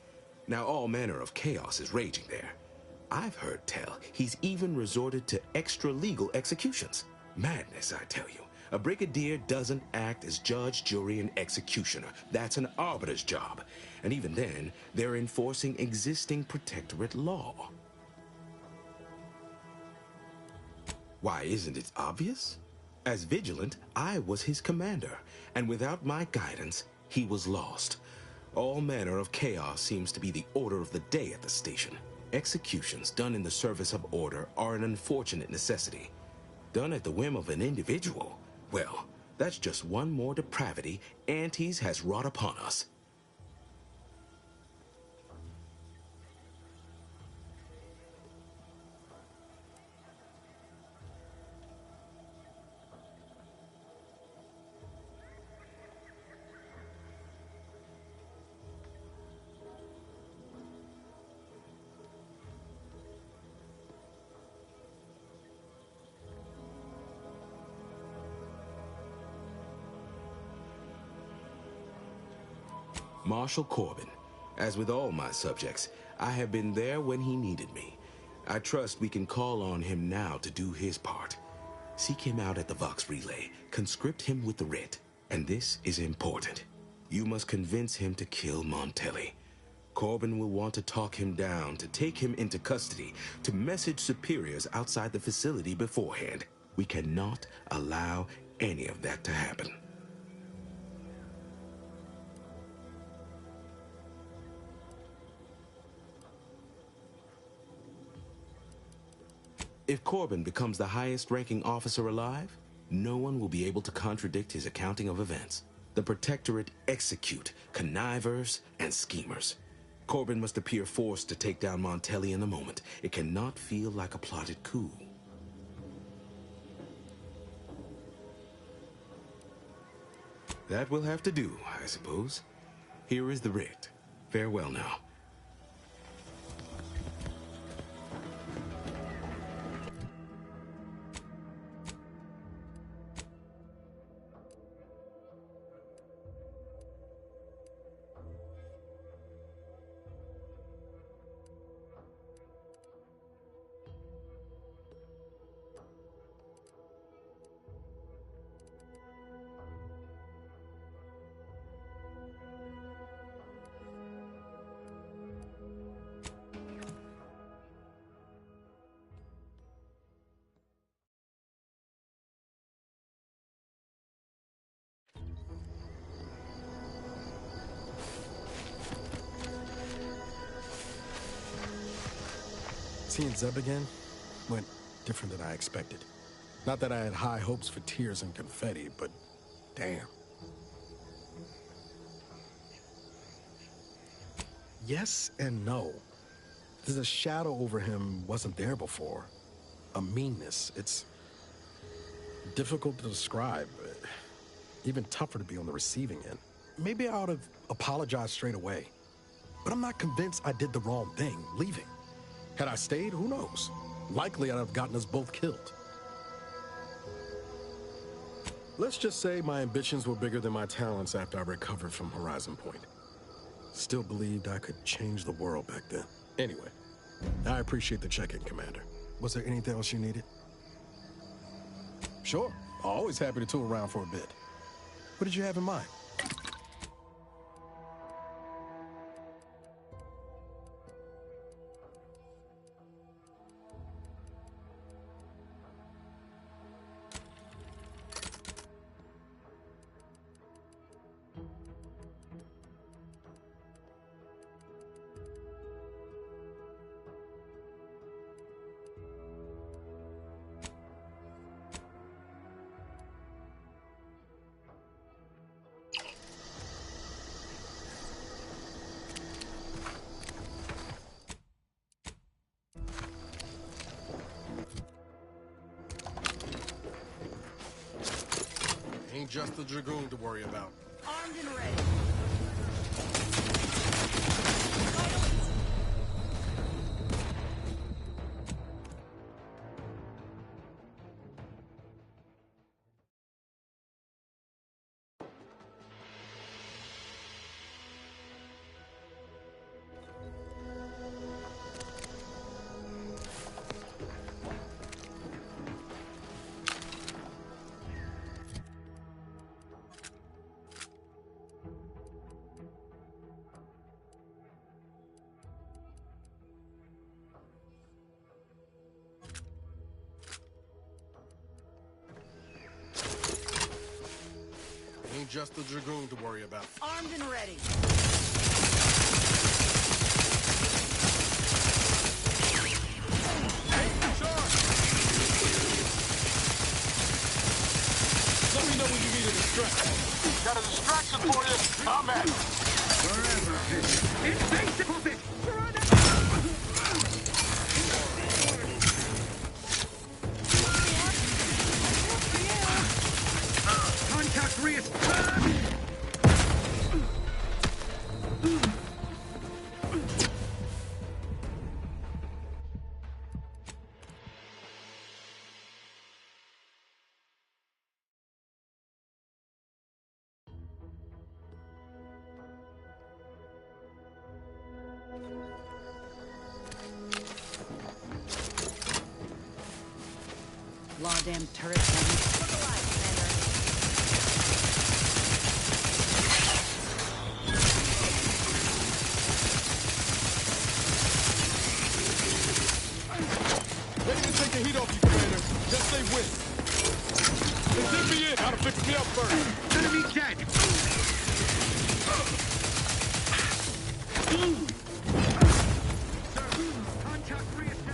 Now all manner of chaos is raging there. I've heard tell he's even resorted to extra-legal executions. Madness, I tell you. A brigadier doesn't act as judge, jury, and executioner. That's an arbiter's job. And even then, they're enforcing existing Protectorate law. Why, isn't it obvious? As Vigilant, I was his commander, and without my guidance, he was lost. All manner of chaos seems to be the order of the day at the station. Executions done in the service of order are an unfortunate necessity. Done at the whim of an individual, well, that's just one more depravity Antes has wrought upon us. Marshal Corbin. As with all my subjects, I have been there when he needed me. I trust we can call on him now to do his part. Seek him out at the Vox Relay, conscript him with the writ, and this is important. You must convince him to kill Montelli. Corbin will want to talk him down, to take him into custody, to message superiors outside the facility beforehand. We cannot allow any of that to happen. If Corbin becomes the highest-ranking officer alive, no one will be able to contradict his accounting of events. The Protectorate execute connivers and schemers. Corbin must appear forced to take down Montelli in the moment. It cannot feel like a plotted coup. That will have to do, I suppose. Here is the writ. Farewell now.
Seeing Zeb again went different than I expected. Not that I had high hopes for tears and confetti, but damn. Yes and no. There's a shadow over him wasn't there before. A meanness. It's difficult to describe. Even tougher to be on the receiving end. Maybe I ought to apologize straight away. But I'm not convinced I did the wrong thing, leaving. Had I stayed, who knows? Likely I'd have gotten us both killed. Let's just say my ambitions were bigger than my talents after I recovered from Horizon Point. Still believed I could change the world back then. Anyway, I appreciate the check-in, Commander. Was there anything else you needed? Sure. Always happy to tool around for a bit. What did you have in mind? Ain't just the Dragoon to worry about.
Armed and ready.
Ain't just the Dragoon to worry about.
Armed and ready.
Let me know when you need a distraction.
Got a distraction for you. I'm at.
Forever.
Contact Rias.
Law damn turret thing. Look alive,
Ready to take the heat off you, Commander. Just say when. They zip me in. Gotta fix me up first.
Enemy dead. Contact Rias now.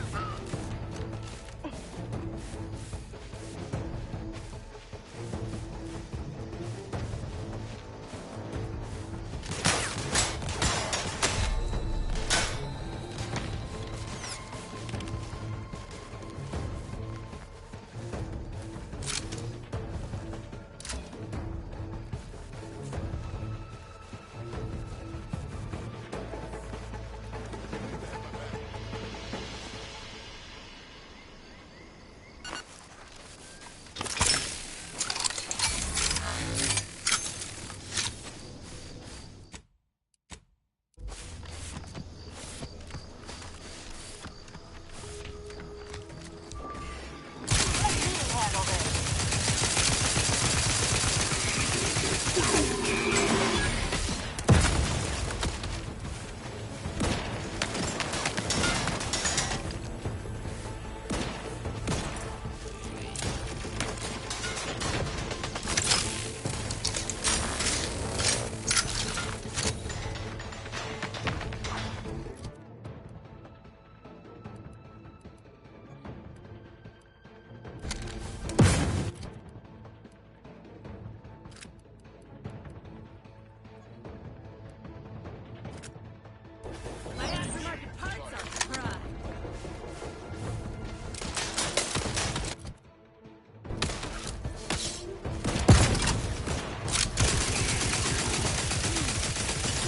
My aftermarket parts are prime.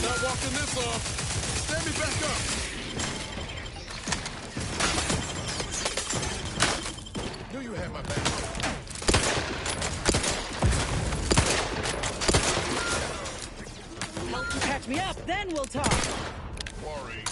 Not walking this off. Stand me back up. Knew you had my back.
Help you catch me up, then we'll talk.
Worry.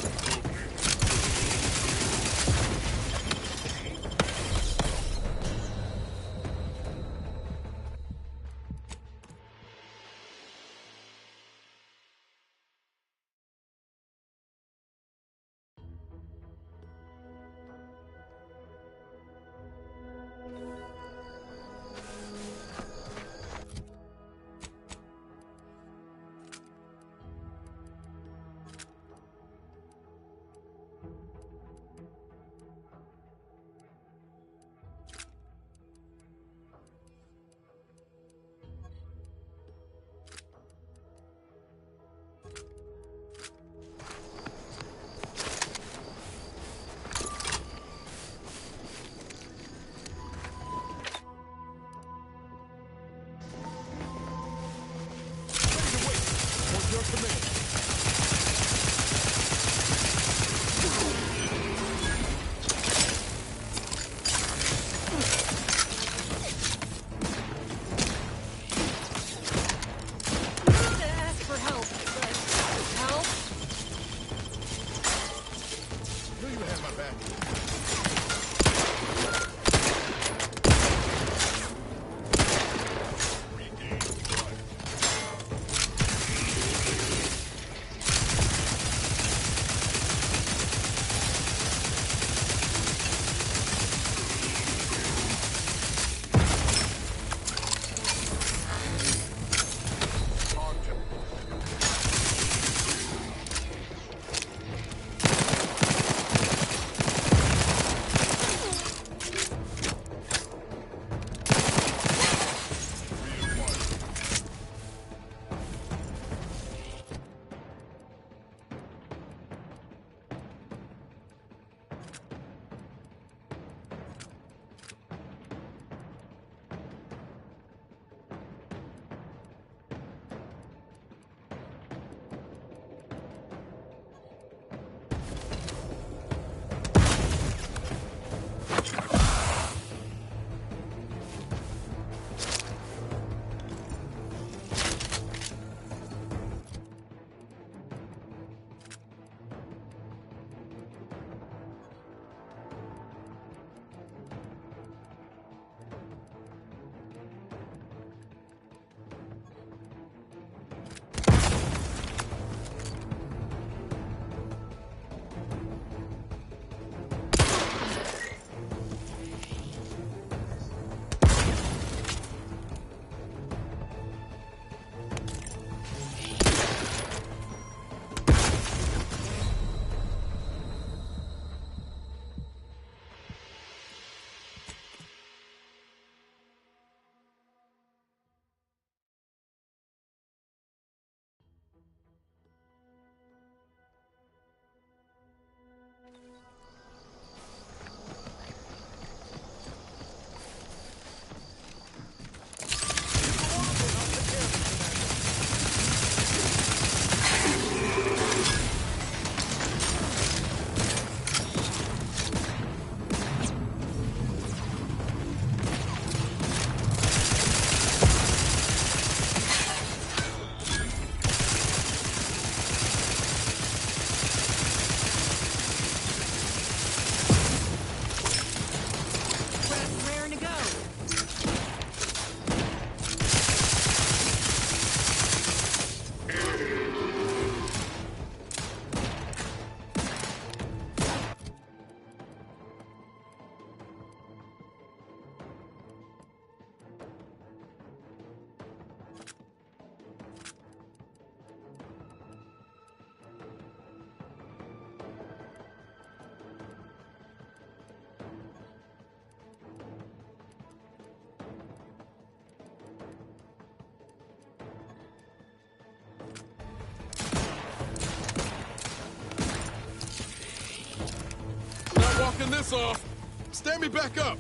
knocking this off. Stand me back up.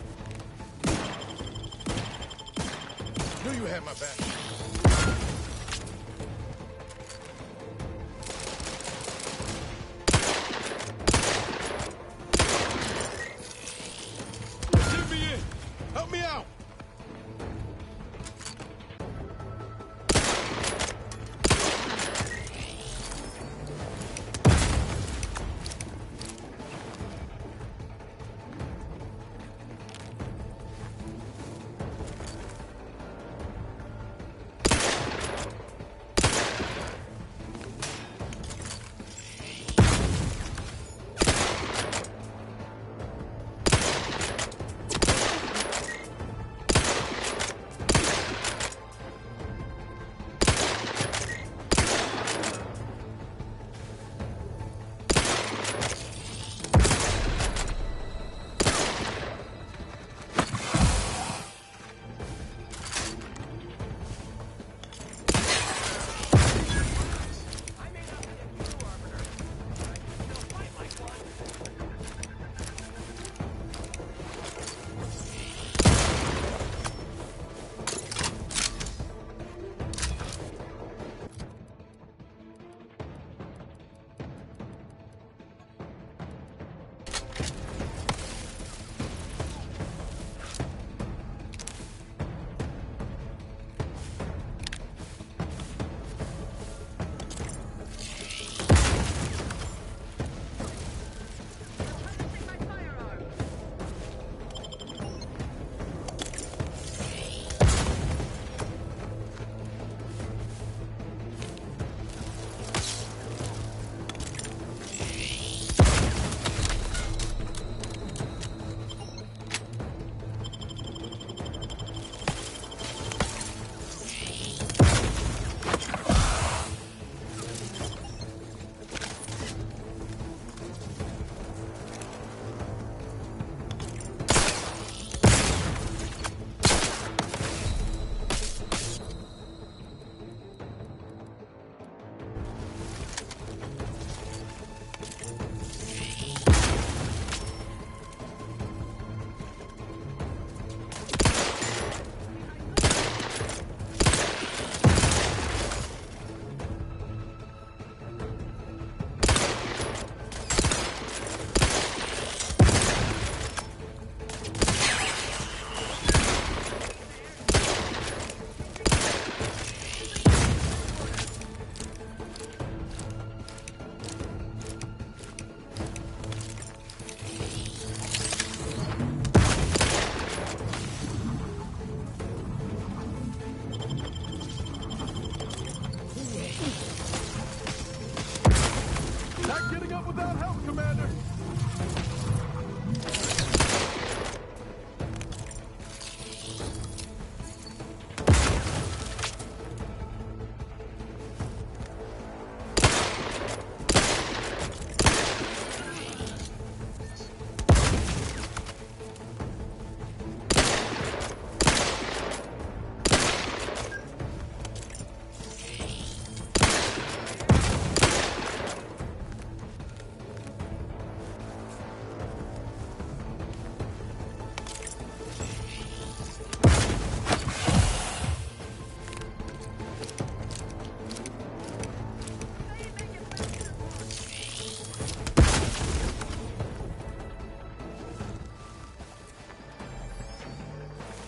Knew you had my back.
Get me in. Help me out.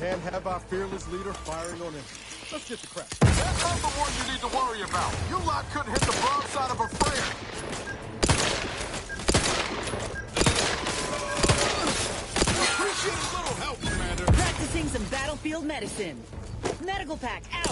Can't have our fearless leader firing on him. Let's get the crap.
That's not the one you need to worry about. You lot couldn't hit the broadside of a friend.
Appreciate a little help, Commander.
Practicing some battlefield medicine. Medical pack out.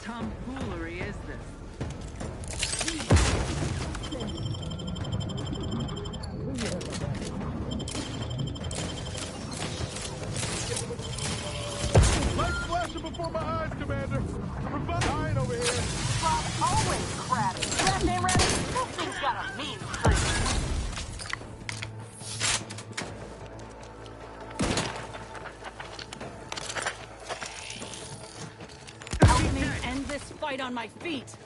Tomfoolery is this?
before my eyes, Commander. I'm dying over here.
Rob's always crabby. Left ain't ready. This thing's got a mean streak.
Help me end this fight on my feet.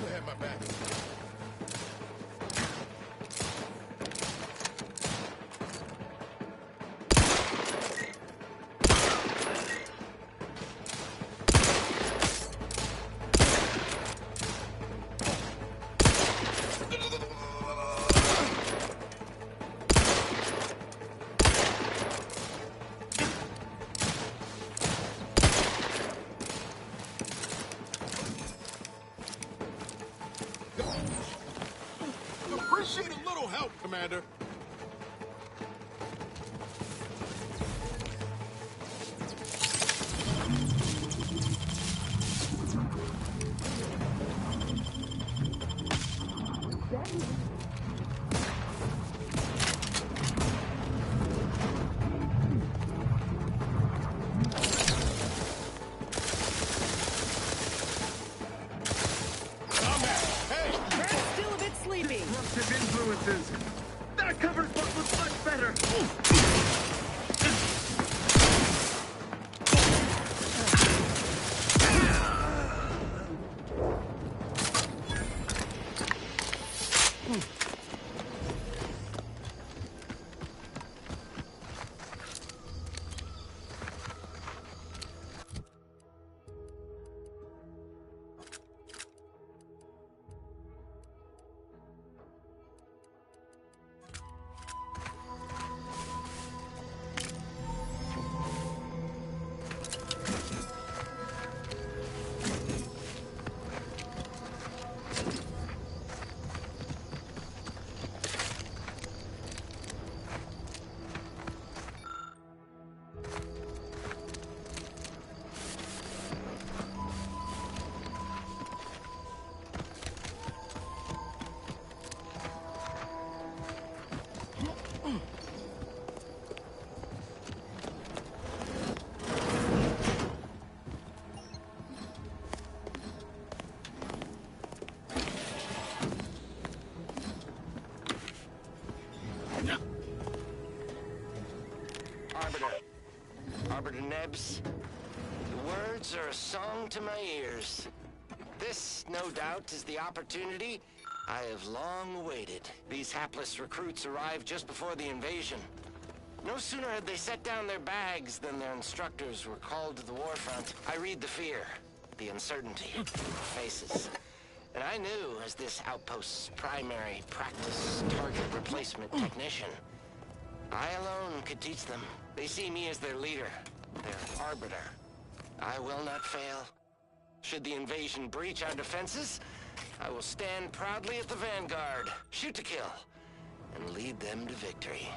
You have my back. Appreciate a little help, Commander.
Bert's still a bit sleepy.
Disruptive influences. That covers what was much better.
Arbiter Nebs, the words are a song to my ears. This, no doubt, is the opportunity I have long awaited. These hapless recruits arrived just before the invasion. No sooner had they set down their bags than their instructors were called to the war front. I read the fear, the uncertainty in their faces. And I knew, as this outpost's primary practice target replacement technician, I alone could teach them. They see me as their leader, their arbiter. I will not fail. Should the invasion breach our defenses, I will stand proudly at the vanguard, shoot to kill, and lead them to victory.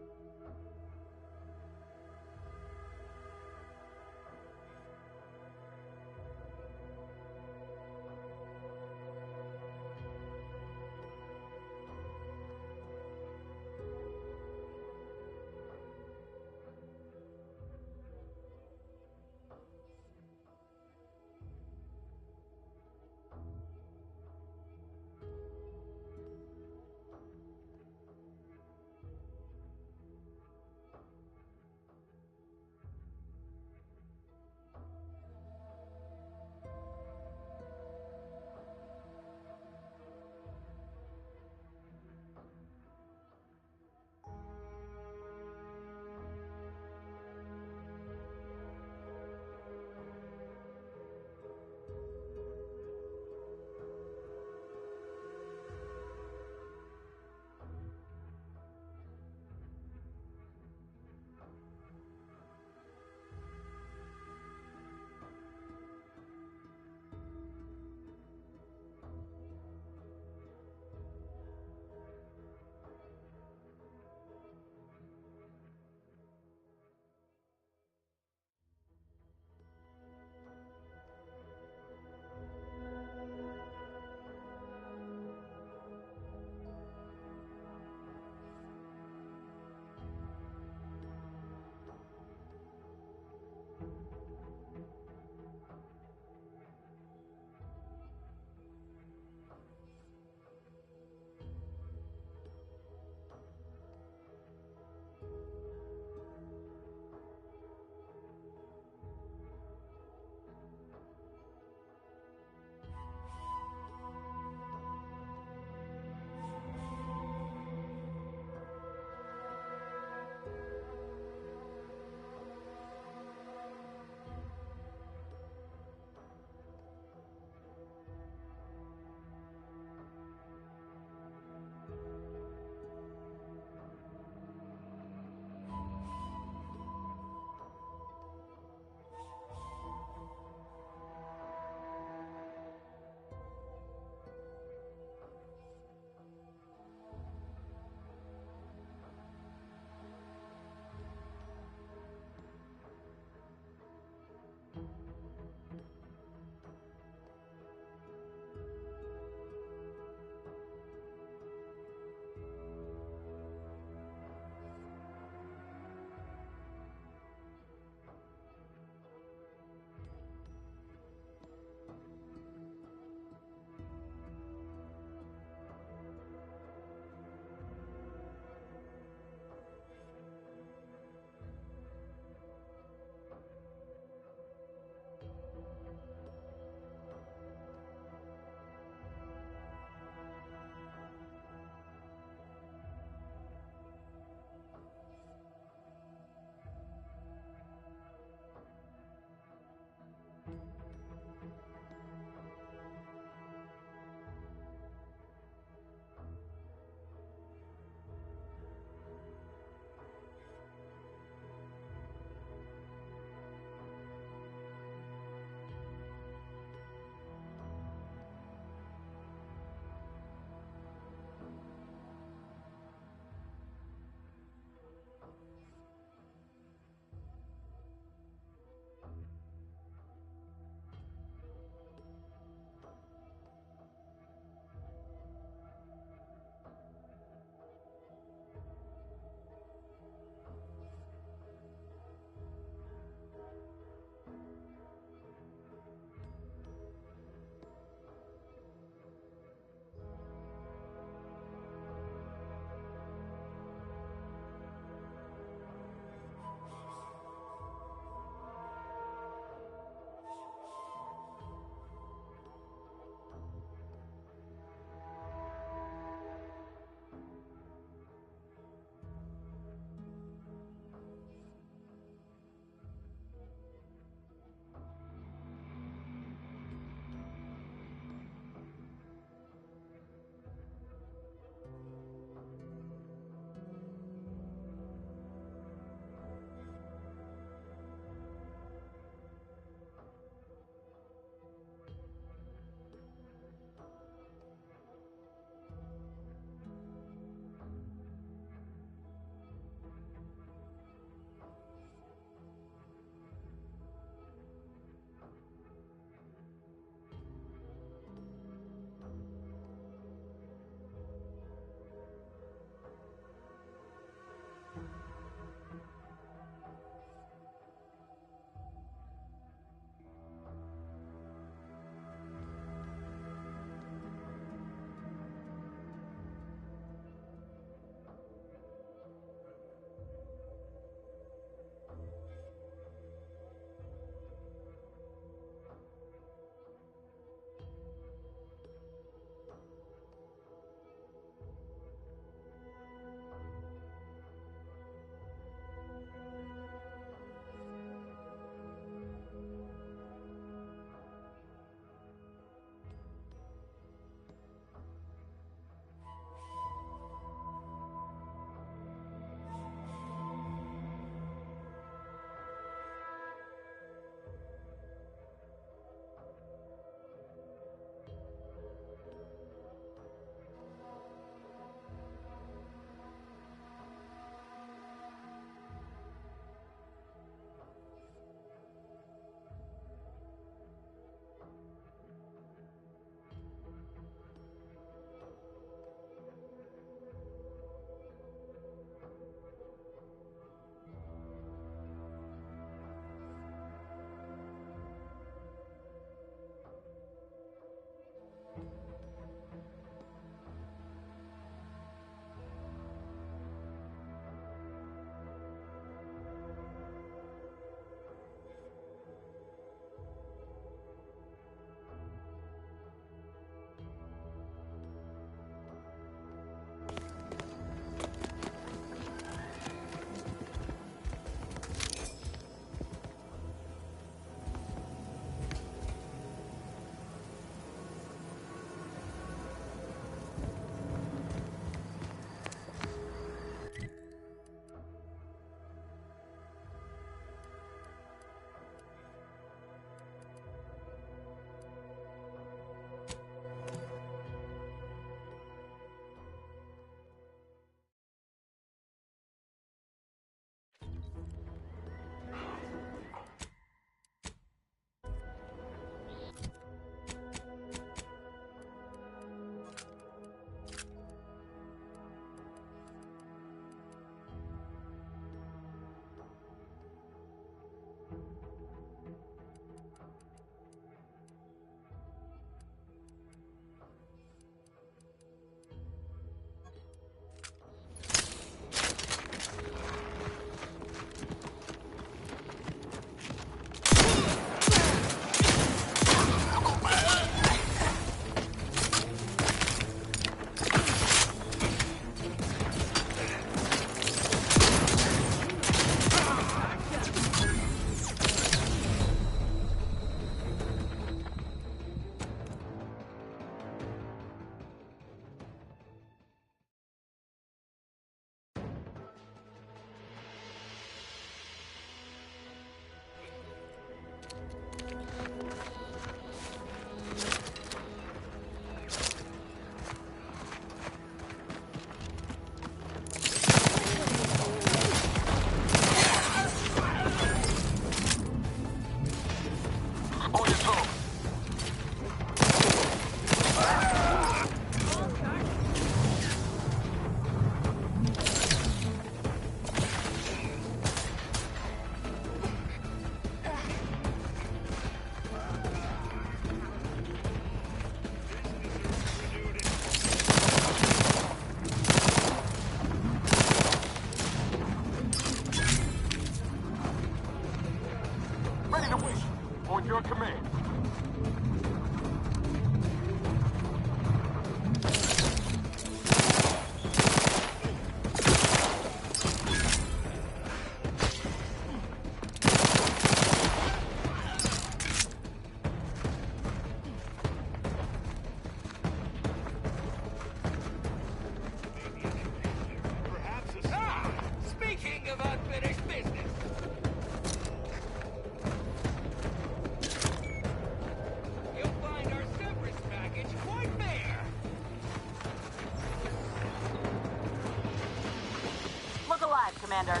Commander.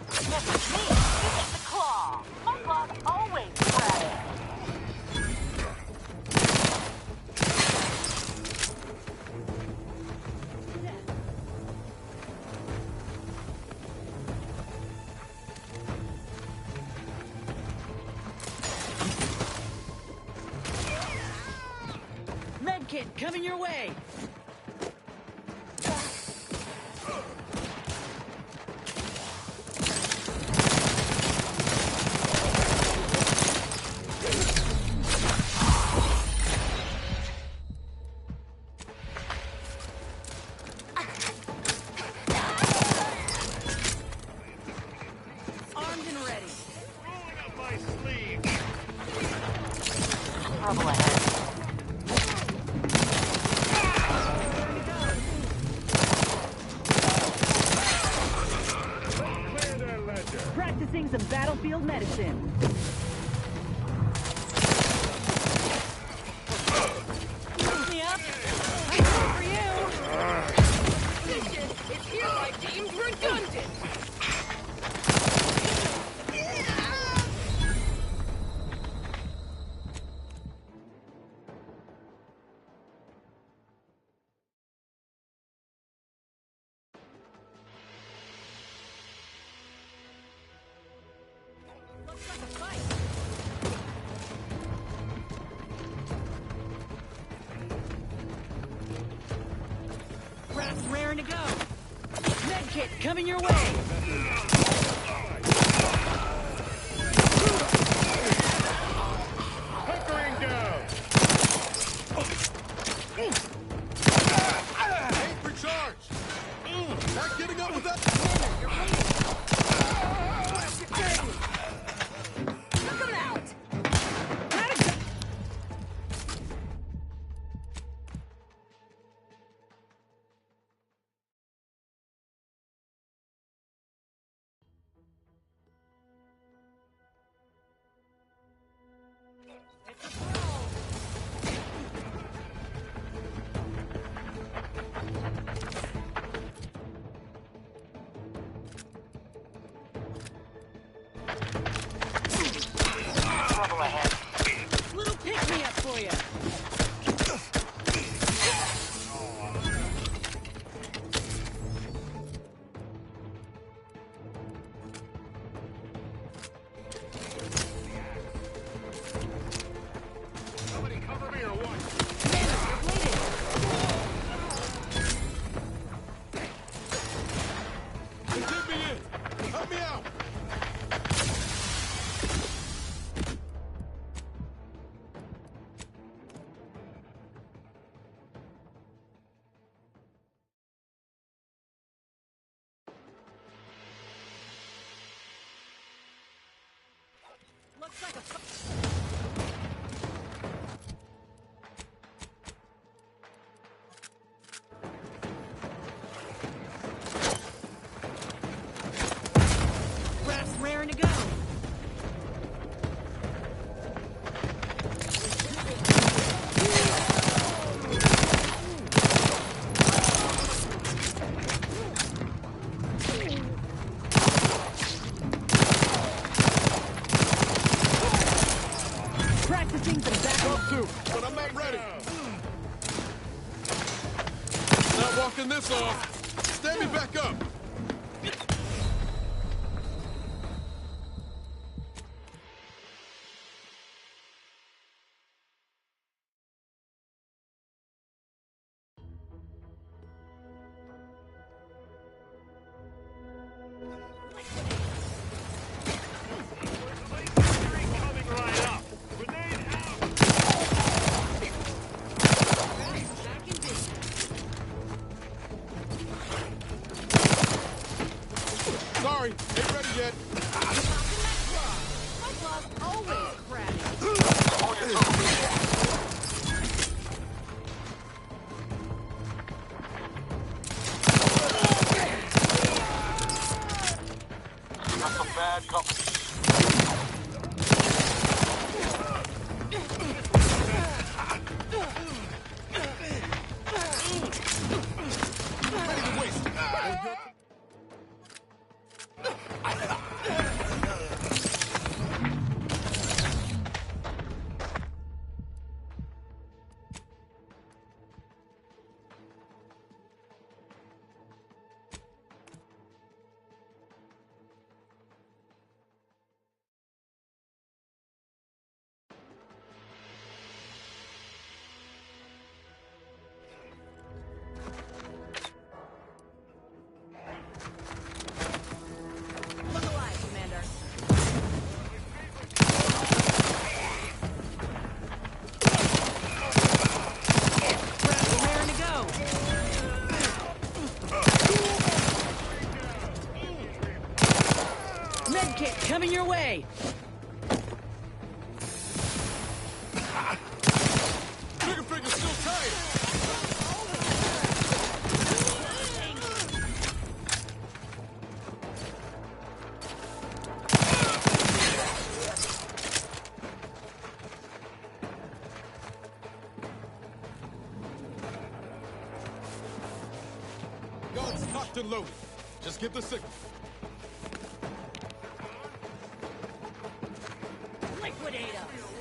Miss me, you get the claw. My claw's always fresh.
Medkit coming your way. Armed and ready.
Rolling up my sleeve.
Trouble ahead.
Clear their ledger.
Practicing some battlefield medicine. Lift me up. I'm here for you.
Mission is hereby deemed redundant.
Rats raring to go. Medkit coming your way.
Hunkering down.
Ain't recharged. Not getting up with that.
Look 'em out!
Trouble ahead.
Little pick-me-up for you.
Somebody cover me or what?
Get me in. Help me out.
Looks like a... Rats raring to go. Practicing some back
Up to, but I'm not ready. Not walking this off. Stand me back up.
Coming right up. Grenade out.
back in business. Hey!
Trigger finger's still tight! Guns cocked and loaded. Just give the signal.
Liquidate us!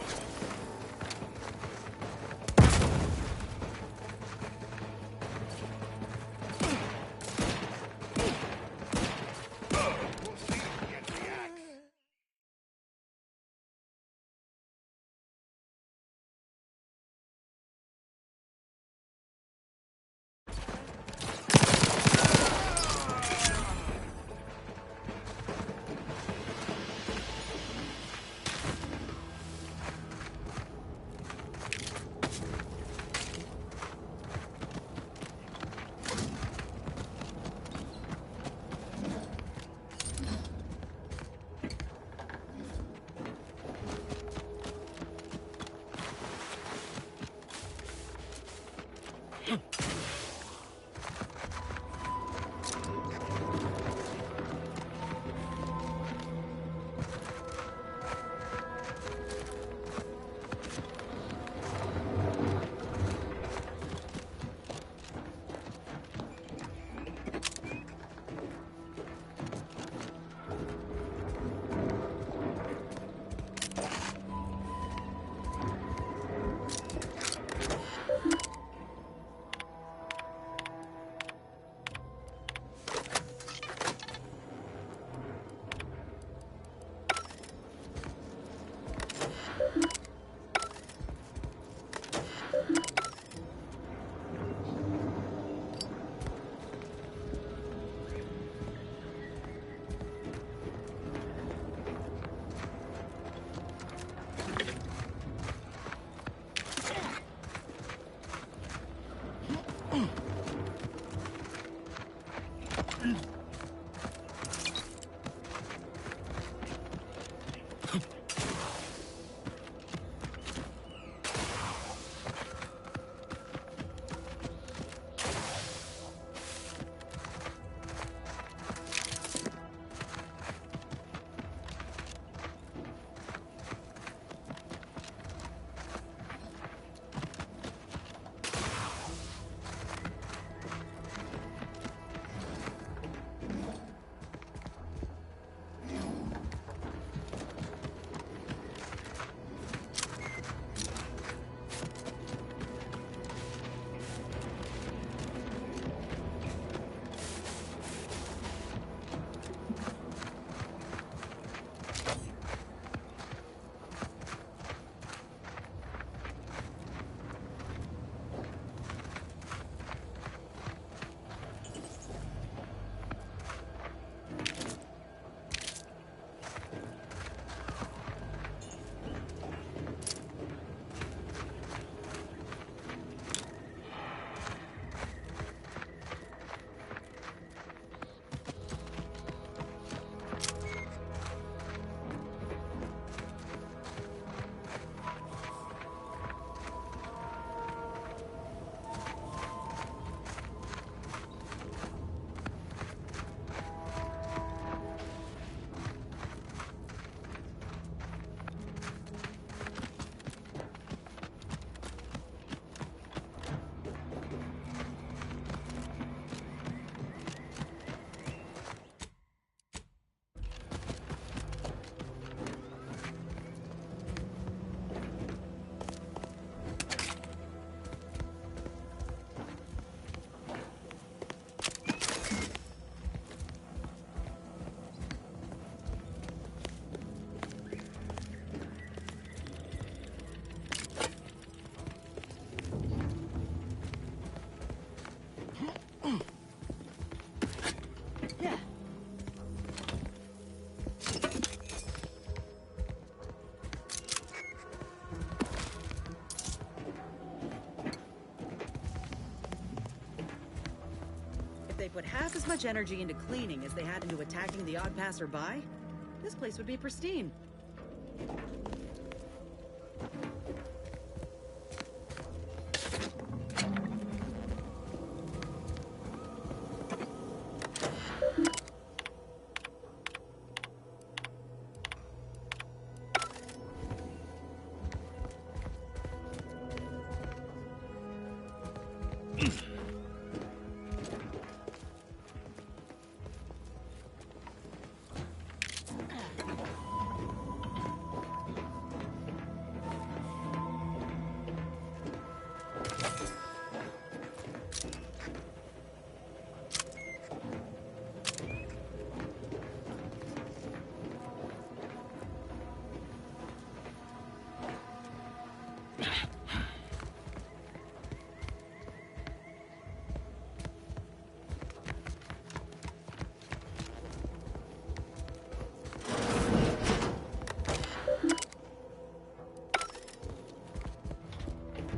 They put half as much energy into cleaning as they had into attacking the odd passerby? This place would be pristine.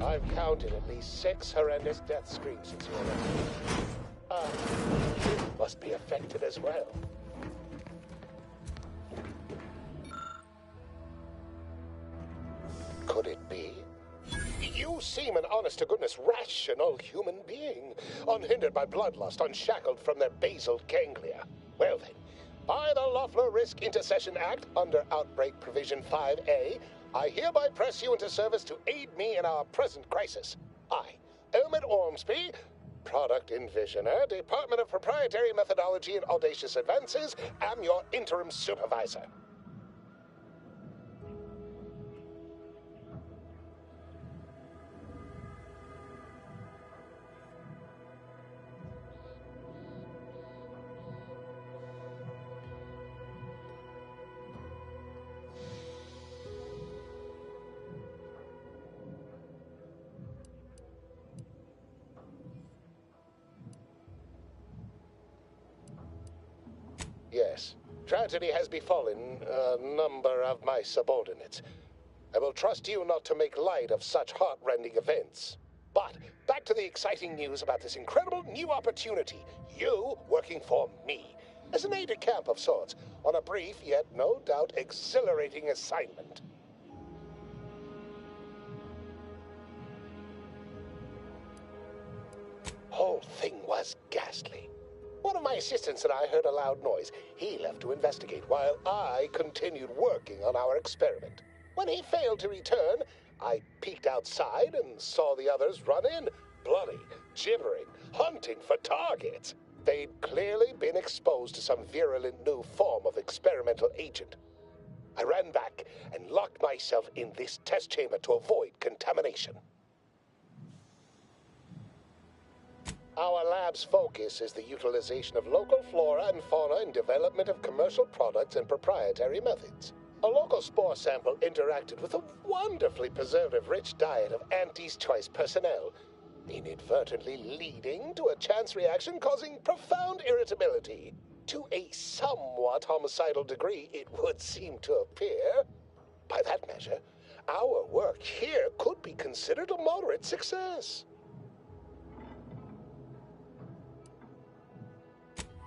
I've counted at least 6 horrendous death screams since you arrived. You must be affected as well. Could it be? You seem an honest-to-goodness rational human being, unhindered by bloodlust, unshackled from their basal ganglia. Well then, by the Loeffler Risk Intercession Act, under Outbreak Provision 5A, I hereby press you into service to aid me in our present crisis. I, Omid Ormsby, Product Envisioner, Department of Proprietary Methodology and Audacious Advances, am your interim supervisor. Yes, tragedy has befallen a number of my subordinates. I will trust you not to make light of such heart-rending events. But back to the exciting news about this incredible new opportunity. You working for me, as an aide-de-camp of sorts, on a brief yet no doubt exhilarating assignment. Whole thing was ghastly. One of my assistants and I heard a loud noise. He left to investigate while I continued working on our experiment. When he failed to return, I peeked outside and saw the others run in, bloody, gibbering, hunting for targets. They'd clearly been exposed to some virulent new form of experimental agent. I ran back and locked myself in this test chamber to avoid contamination. Our lab's focus is the utilization of local flora and fauna in development of commercial products and proprietary methods. A local spore sample interacted with a wonderfully preservative-rich diet of Auntie's Choice personnel, inadvertently leading to a chance reaction causing profound irritability. To a somewhat homicidal degree, it would seem to appear. By that measure, our work here could be considered a moderate success.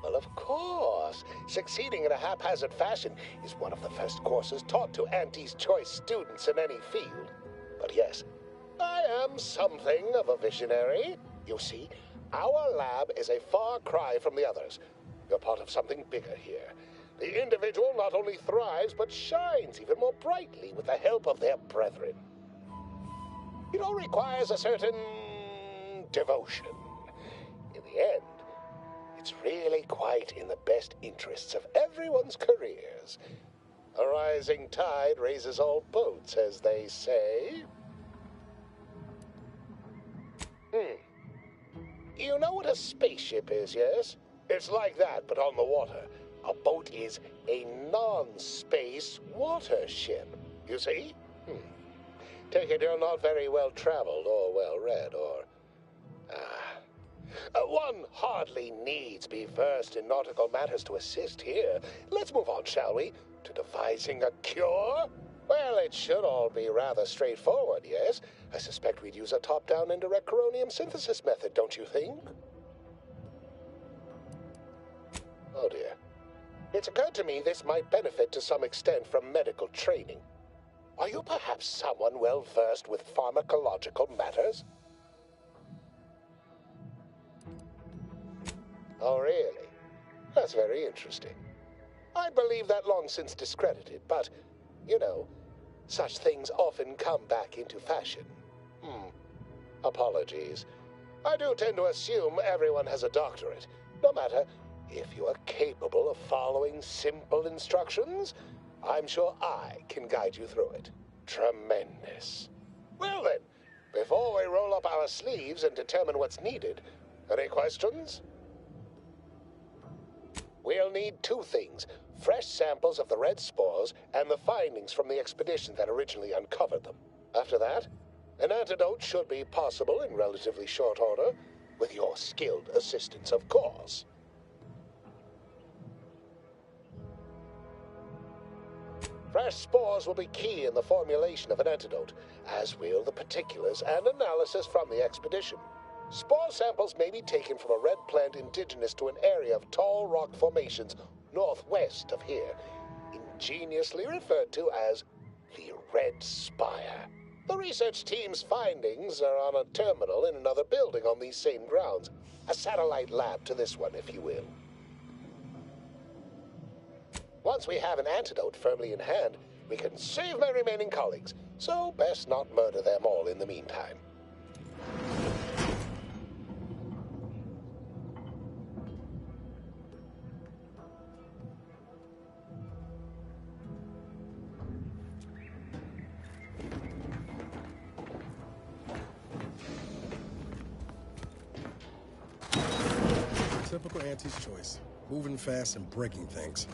Well, of course. Succeeding in a haphazard fashion is one of the first courses taught to Auntie's Choice students in any field. But yes, I am something of a visionary. You see, our lab is a far cry from the others. You're part of something bigger here. The individual not only thrives, but shines even more brightly with the help of their brethren. It all requires a certain devotion. In the end, it's really quite in the best interests of everyone's careers. A rising tide raises all boats, as they say. You know what a spaceship is, yes? It's like that, but on the water. A boat is a non-space water ship, you see? Take it you're not very well-traveled or well-read, or... one hardly needs be versed in nautical matters to assist here. Let's move on, shall we? To devising a cure? Well, it should all be rather straightforward, yes? I suspect we'd use a top-down indirect coronium synthesis method, don't you think? Oh dear. It's occurred to me this might benefit to some extent from medical training. Are you perhaps someone well versed with pharmacological matters? Oh, really? That's very interesting. I believe that long since discredited, but, you know, such things often come back into fashion. Apologies. I do tend to assume everyone has a doctorate. No matter, if you are capable of following simple instructions, I'm sure I can guide you through it. Tremendous. Well then, before we roll up our sleeves and determine what's needed, any questions? We'll need two things: fresh samples of the red spores and the findings from the expedition that originally uncovered them. After that, an antidote should be possible in relatively short order, with your skilled assistance, of course. Fresh spores will be key in the formulation of an antidote, as will the particulars and analysis from the expedition. Spore samples may be taken from a red plant indigenous to an area of tall rock formations northwest of here, ingeniously referred to as the Red Spire. The research team's findings are on a terminal in another building on these same grounds, a satellite lab to this one, if you will. Once we have an antidote firmly in hand, we can save my remaining colleagues, so best not murder them all in the meantime.
Typical Auntie's choice. Moving fast and breaking things.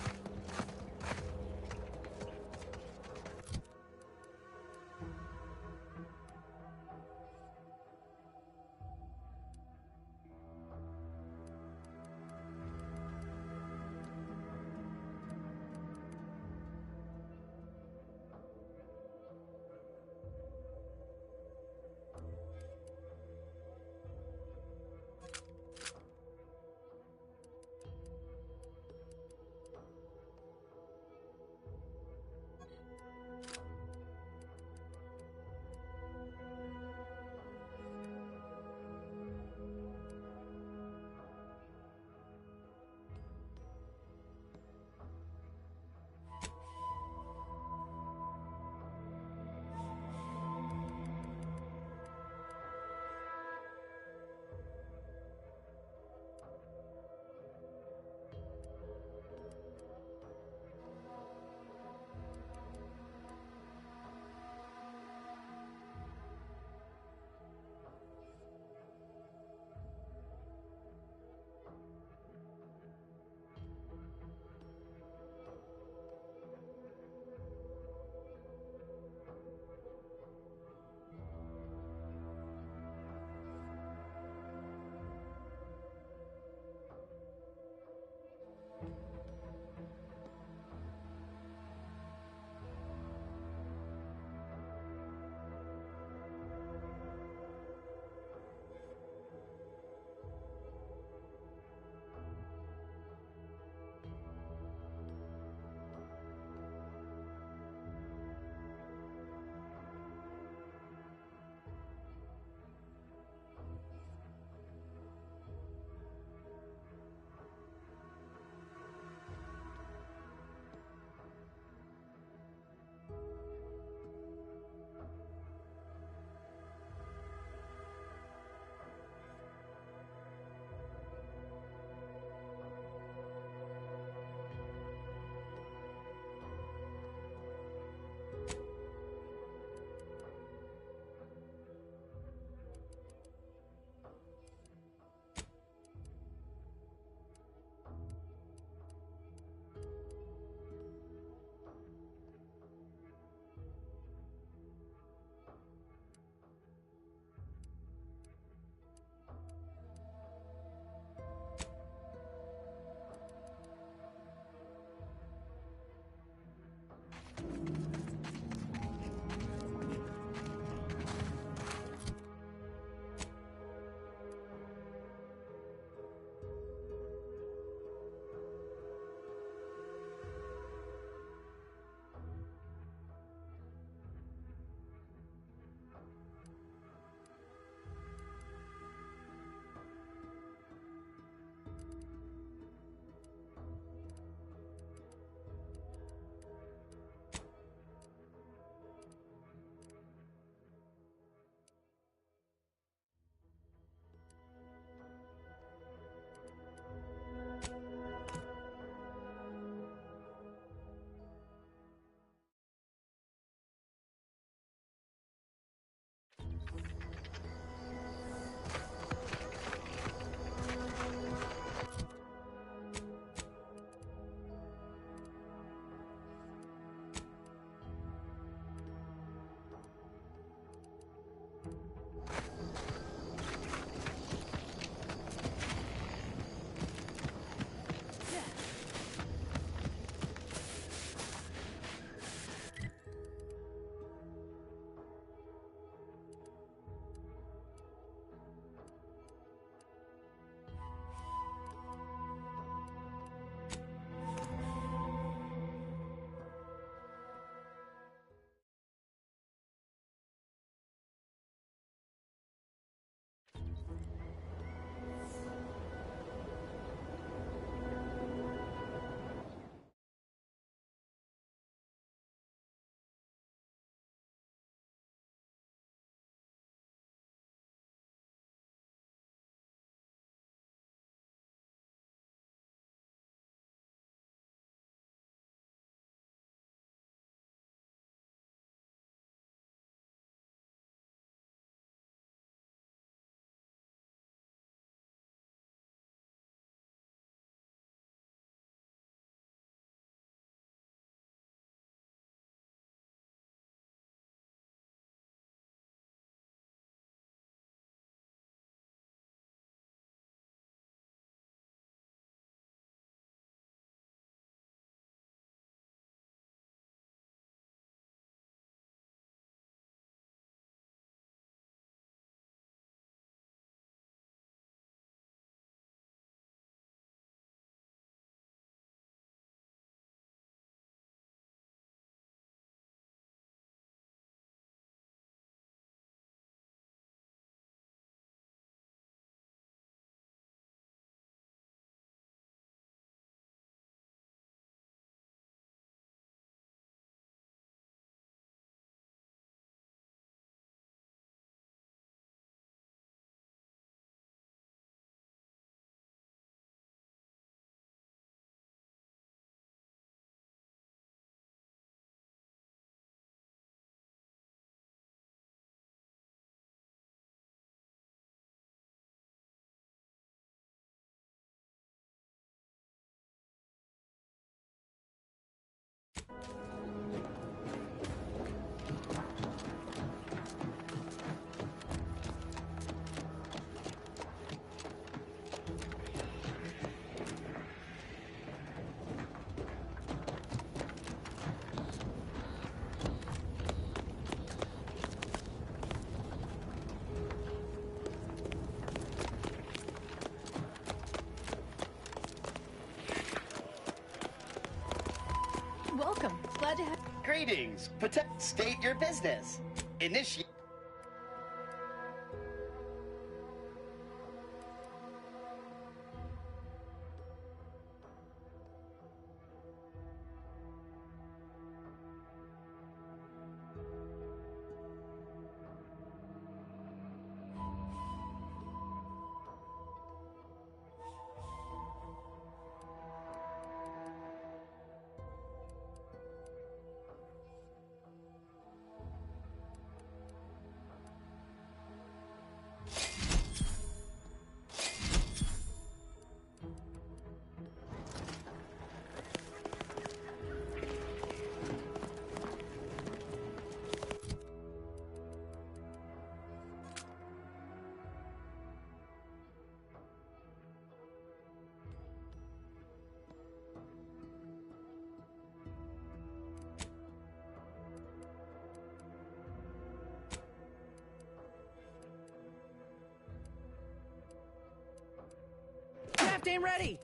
Welcome. Glad to have.
Greetings. State your business. Initiate.
Draft team ready!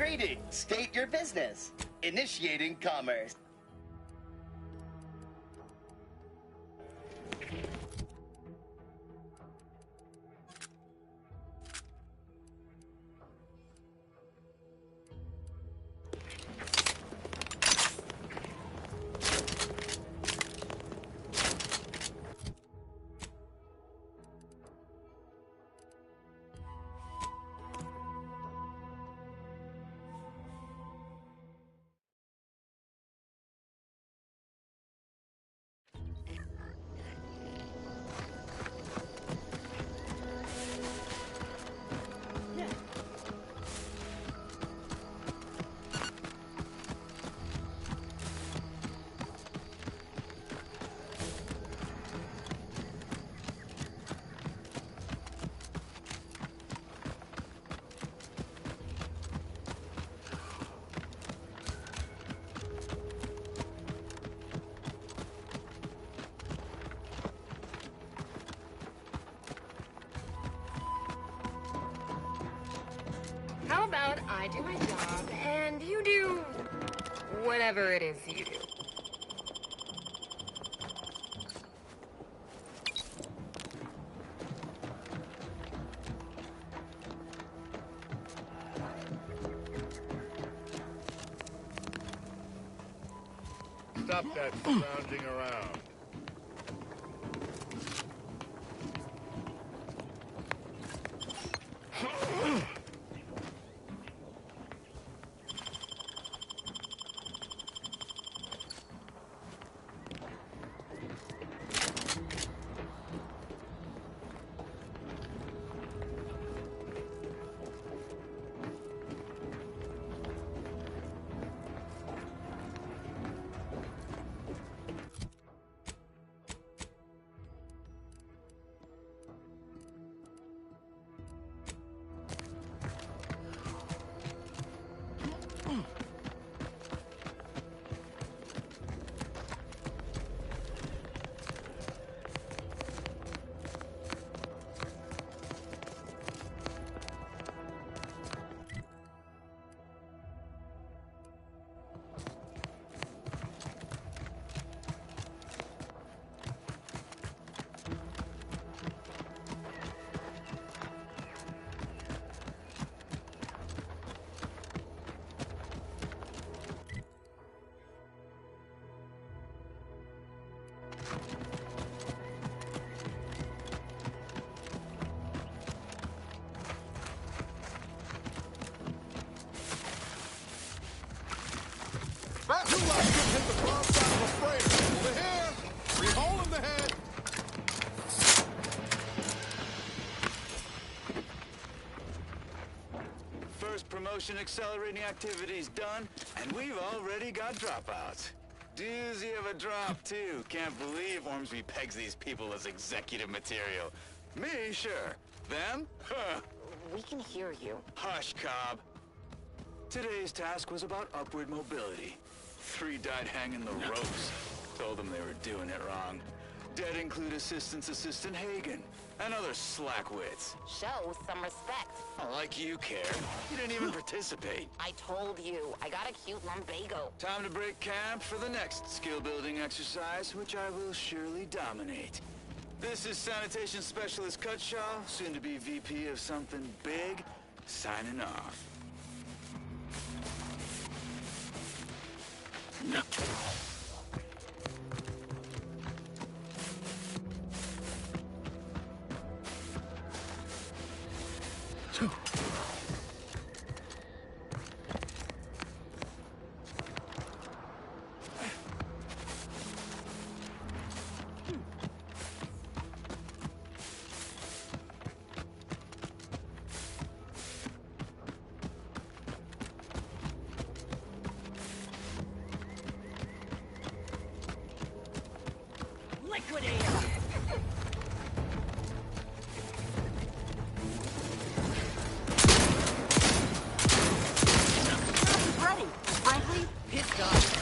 Greetings. State your business. Initiating commerce.
How about I do my job and you do whatever it is you do?
Stop that lounging around. That two light could hit the broad side of a freighter. Over here! Three hole in the head!
First promotion accelerating activities done, and we've already got dropouts. Doozy of a drop, too. Can't believe Ormsby pegs these people as executive material. Me, sure. Them? Huh.
We can hear you.
Hush, Cobb. Today's task was about upward mobility. 3 died hanging the ropes. Told them they were doing it wrong. Dead include Assistant Hagen and other slackwits.
Show some respect.
Oh, like you care. You didn't even participate.
I told you, I got a cute lumbago.
Time to break camp for the next skill-building exercise, which I will surely dominate. This is Sanitation Specialist Cutshaw, soon to be VP of something big, signing off.
Ready. Frankly, pissed off.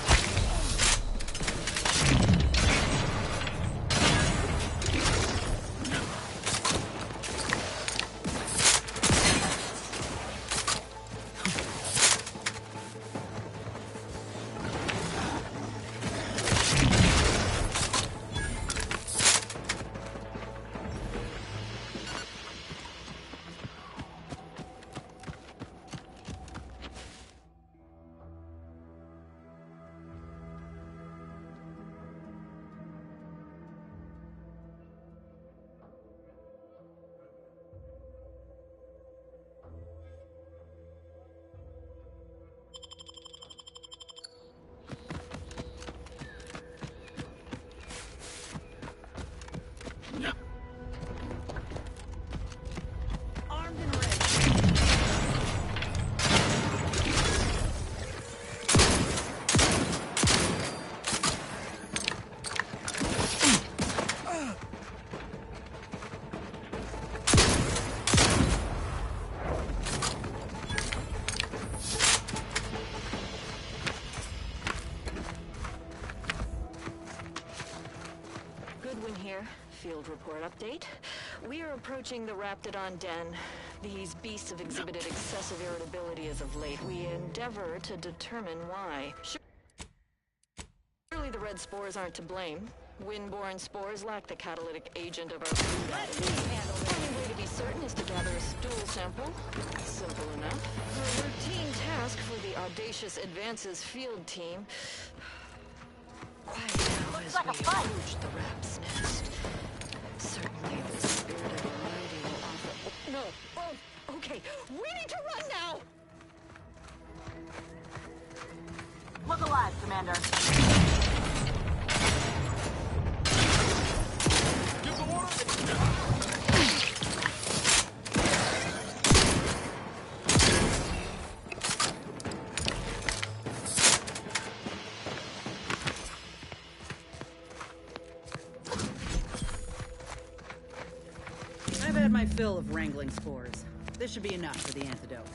field report update. We are approaching the Raptidon Den. These beasts have exhibited excessive irritability as of late. We endeavor to determine why. Surely the red spores aren't to blame. Windborne spores lack the catalytic agent of our food additive. The only way to be certain is to gather a stool sample. Simple enough. A routine task for the Audacious Advances field team. Quiet now as we approach the rap's nest. Certainly the spirit of the mighty will offer... Oh, no! Oh, okay. We need to run now!
Look alive, Commander.
Give the order!
I've had my fill of wrangling spores. This should be enough for the antidote.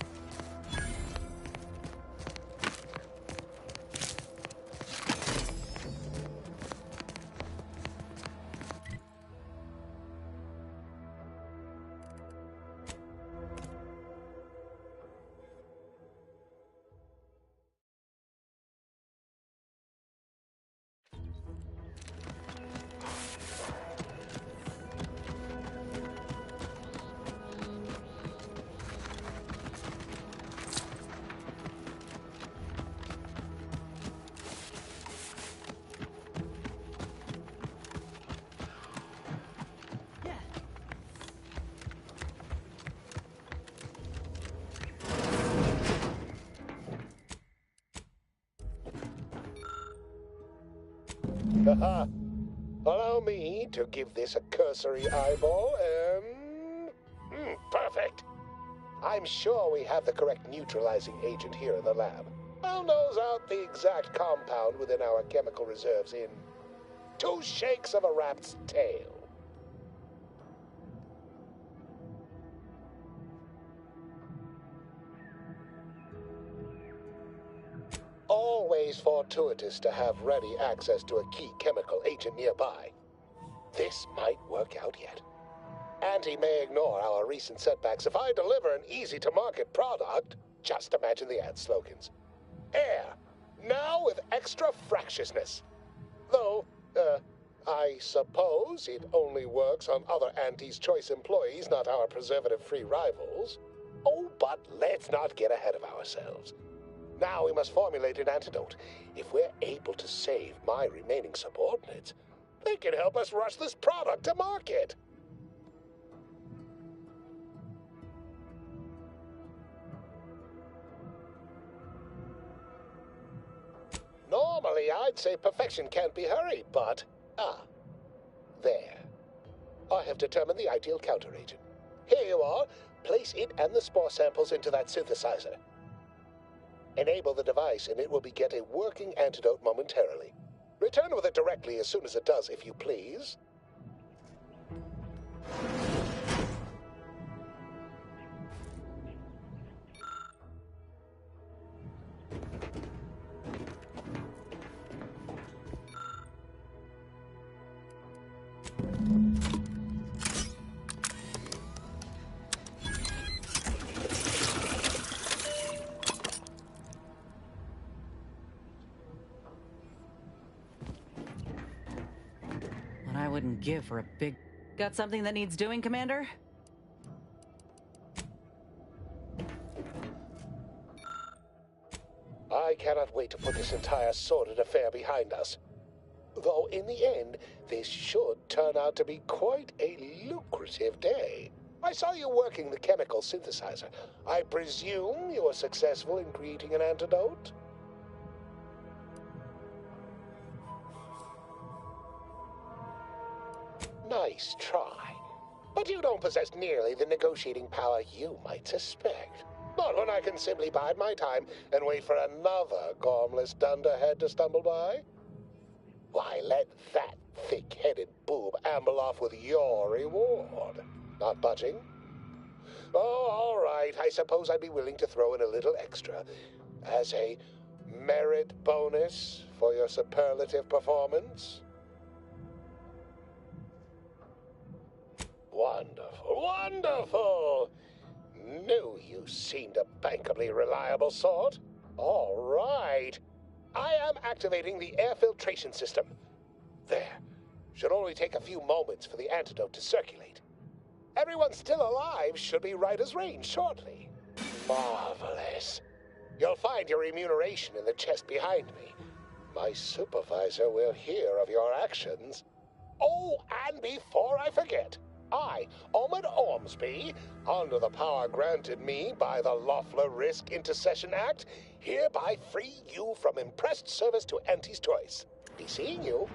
Haha. Allow me to give this a cursory eyeball and... perfect. I'm sure we have the correct neutralizing agent here in the lab. I'll nose out the exact compound within our chemical reserves in 2 shakes of a rat's tail. Always fortuitous to have ready access to a key chemical agent nearby. This might work out yet. Auntie may ignore our recent setbacks if I deliver an easy-to-market product. Just imagine the ad slogans. Air, now with extra fractiousness. Though, I suppose it only works on other Auntie's Choice employees, not our preservative-free rivals. Oh, but let's not get ahead of ourselves. Now we must formulate an antidote. If we're able to save my remaining subordinates, they can help us rush this product to market. Normally, I'd say perfection can't be hurried, but... there. I have determined the ideal counteragent. Here you are. Place it and the spore samples into that synthesizer. Enable the device, and it will beget a working antidote momentarily. Return with it directly as soon as it does, if you please.
What I wouldn't give for a big... Got something that needs doing, Commander?
I cannot wait to put this entire sordid affair behind us. Though in the end, this should turn out to be quite a lucrative day. I saw you working the chemical synthesizer. I presume you were successful in creating an antidote? Nice try. But you don't possess nearly the negotiating power you might suspect. Not when I can simply bide my time and wait for another gormless dunderhead to stumble by. Why, let that thick-headed boob amble off with your reward. Not budging? Oh, all right. I suppose I'd be willing to throw in a little extra as a merit bonus for your superlative performance. Wonderful, wonderful! Knew you seemed a bankably reliable sort. All right. I am activating the air filtration system. There. Should only take a few moments for the antidote to circulate. Everyone still alive should be right as rain shortly. Marvelous. You'll find your remuneration in the chest behind me. My supervisor will hear of your actions. Oh, and before I forget, I, Omid Ormsby, under the power granted me by the Loeffler Risk Intercession Act, hereby free you from impressed service to Auntie's choice. Be seeing you.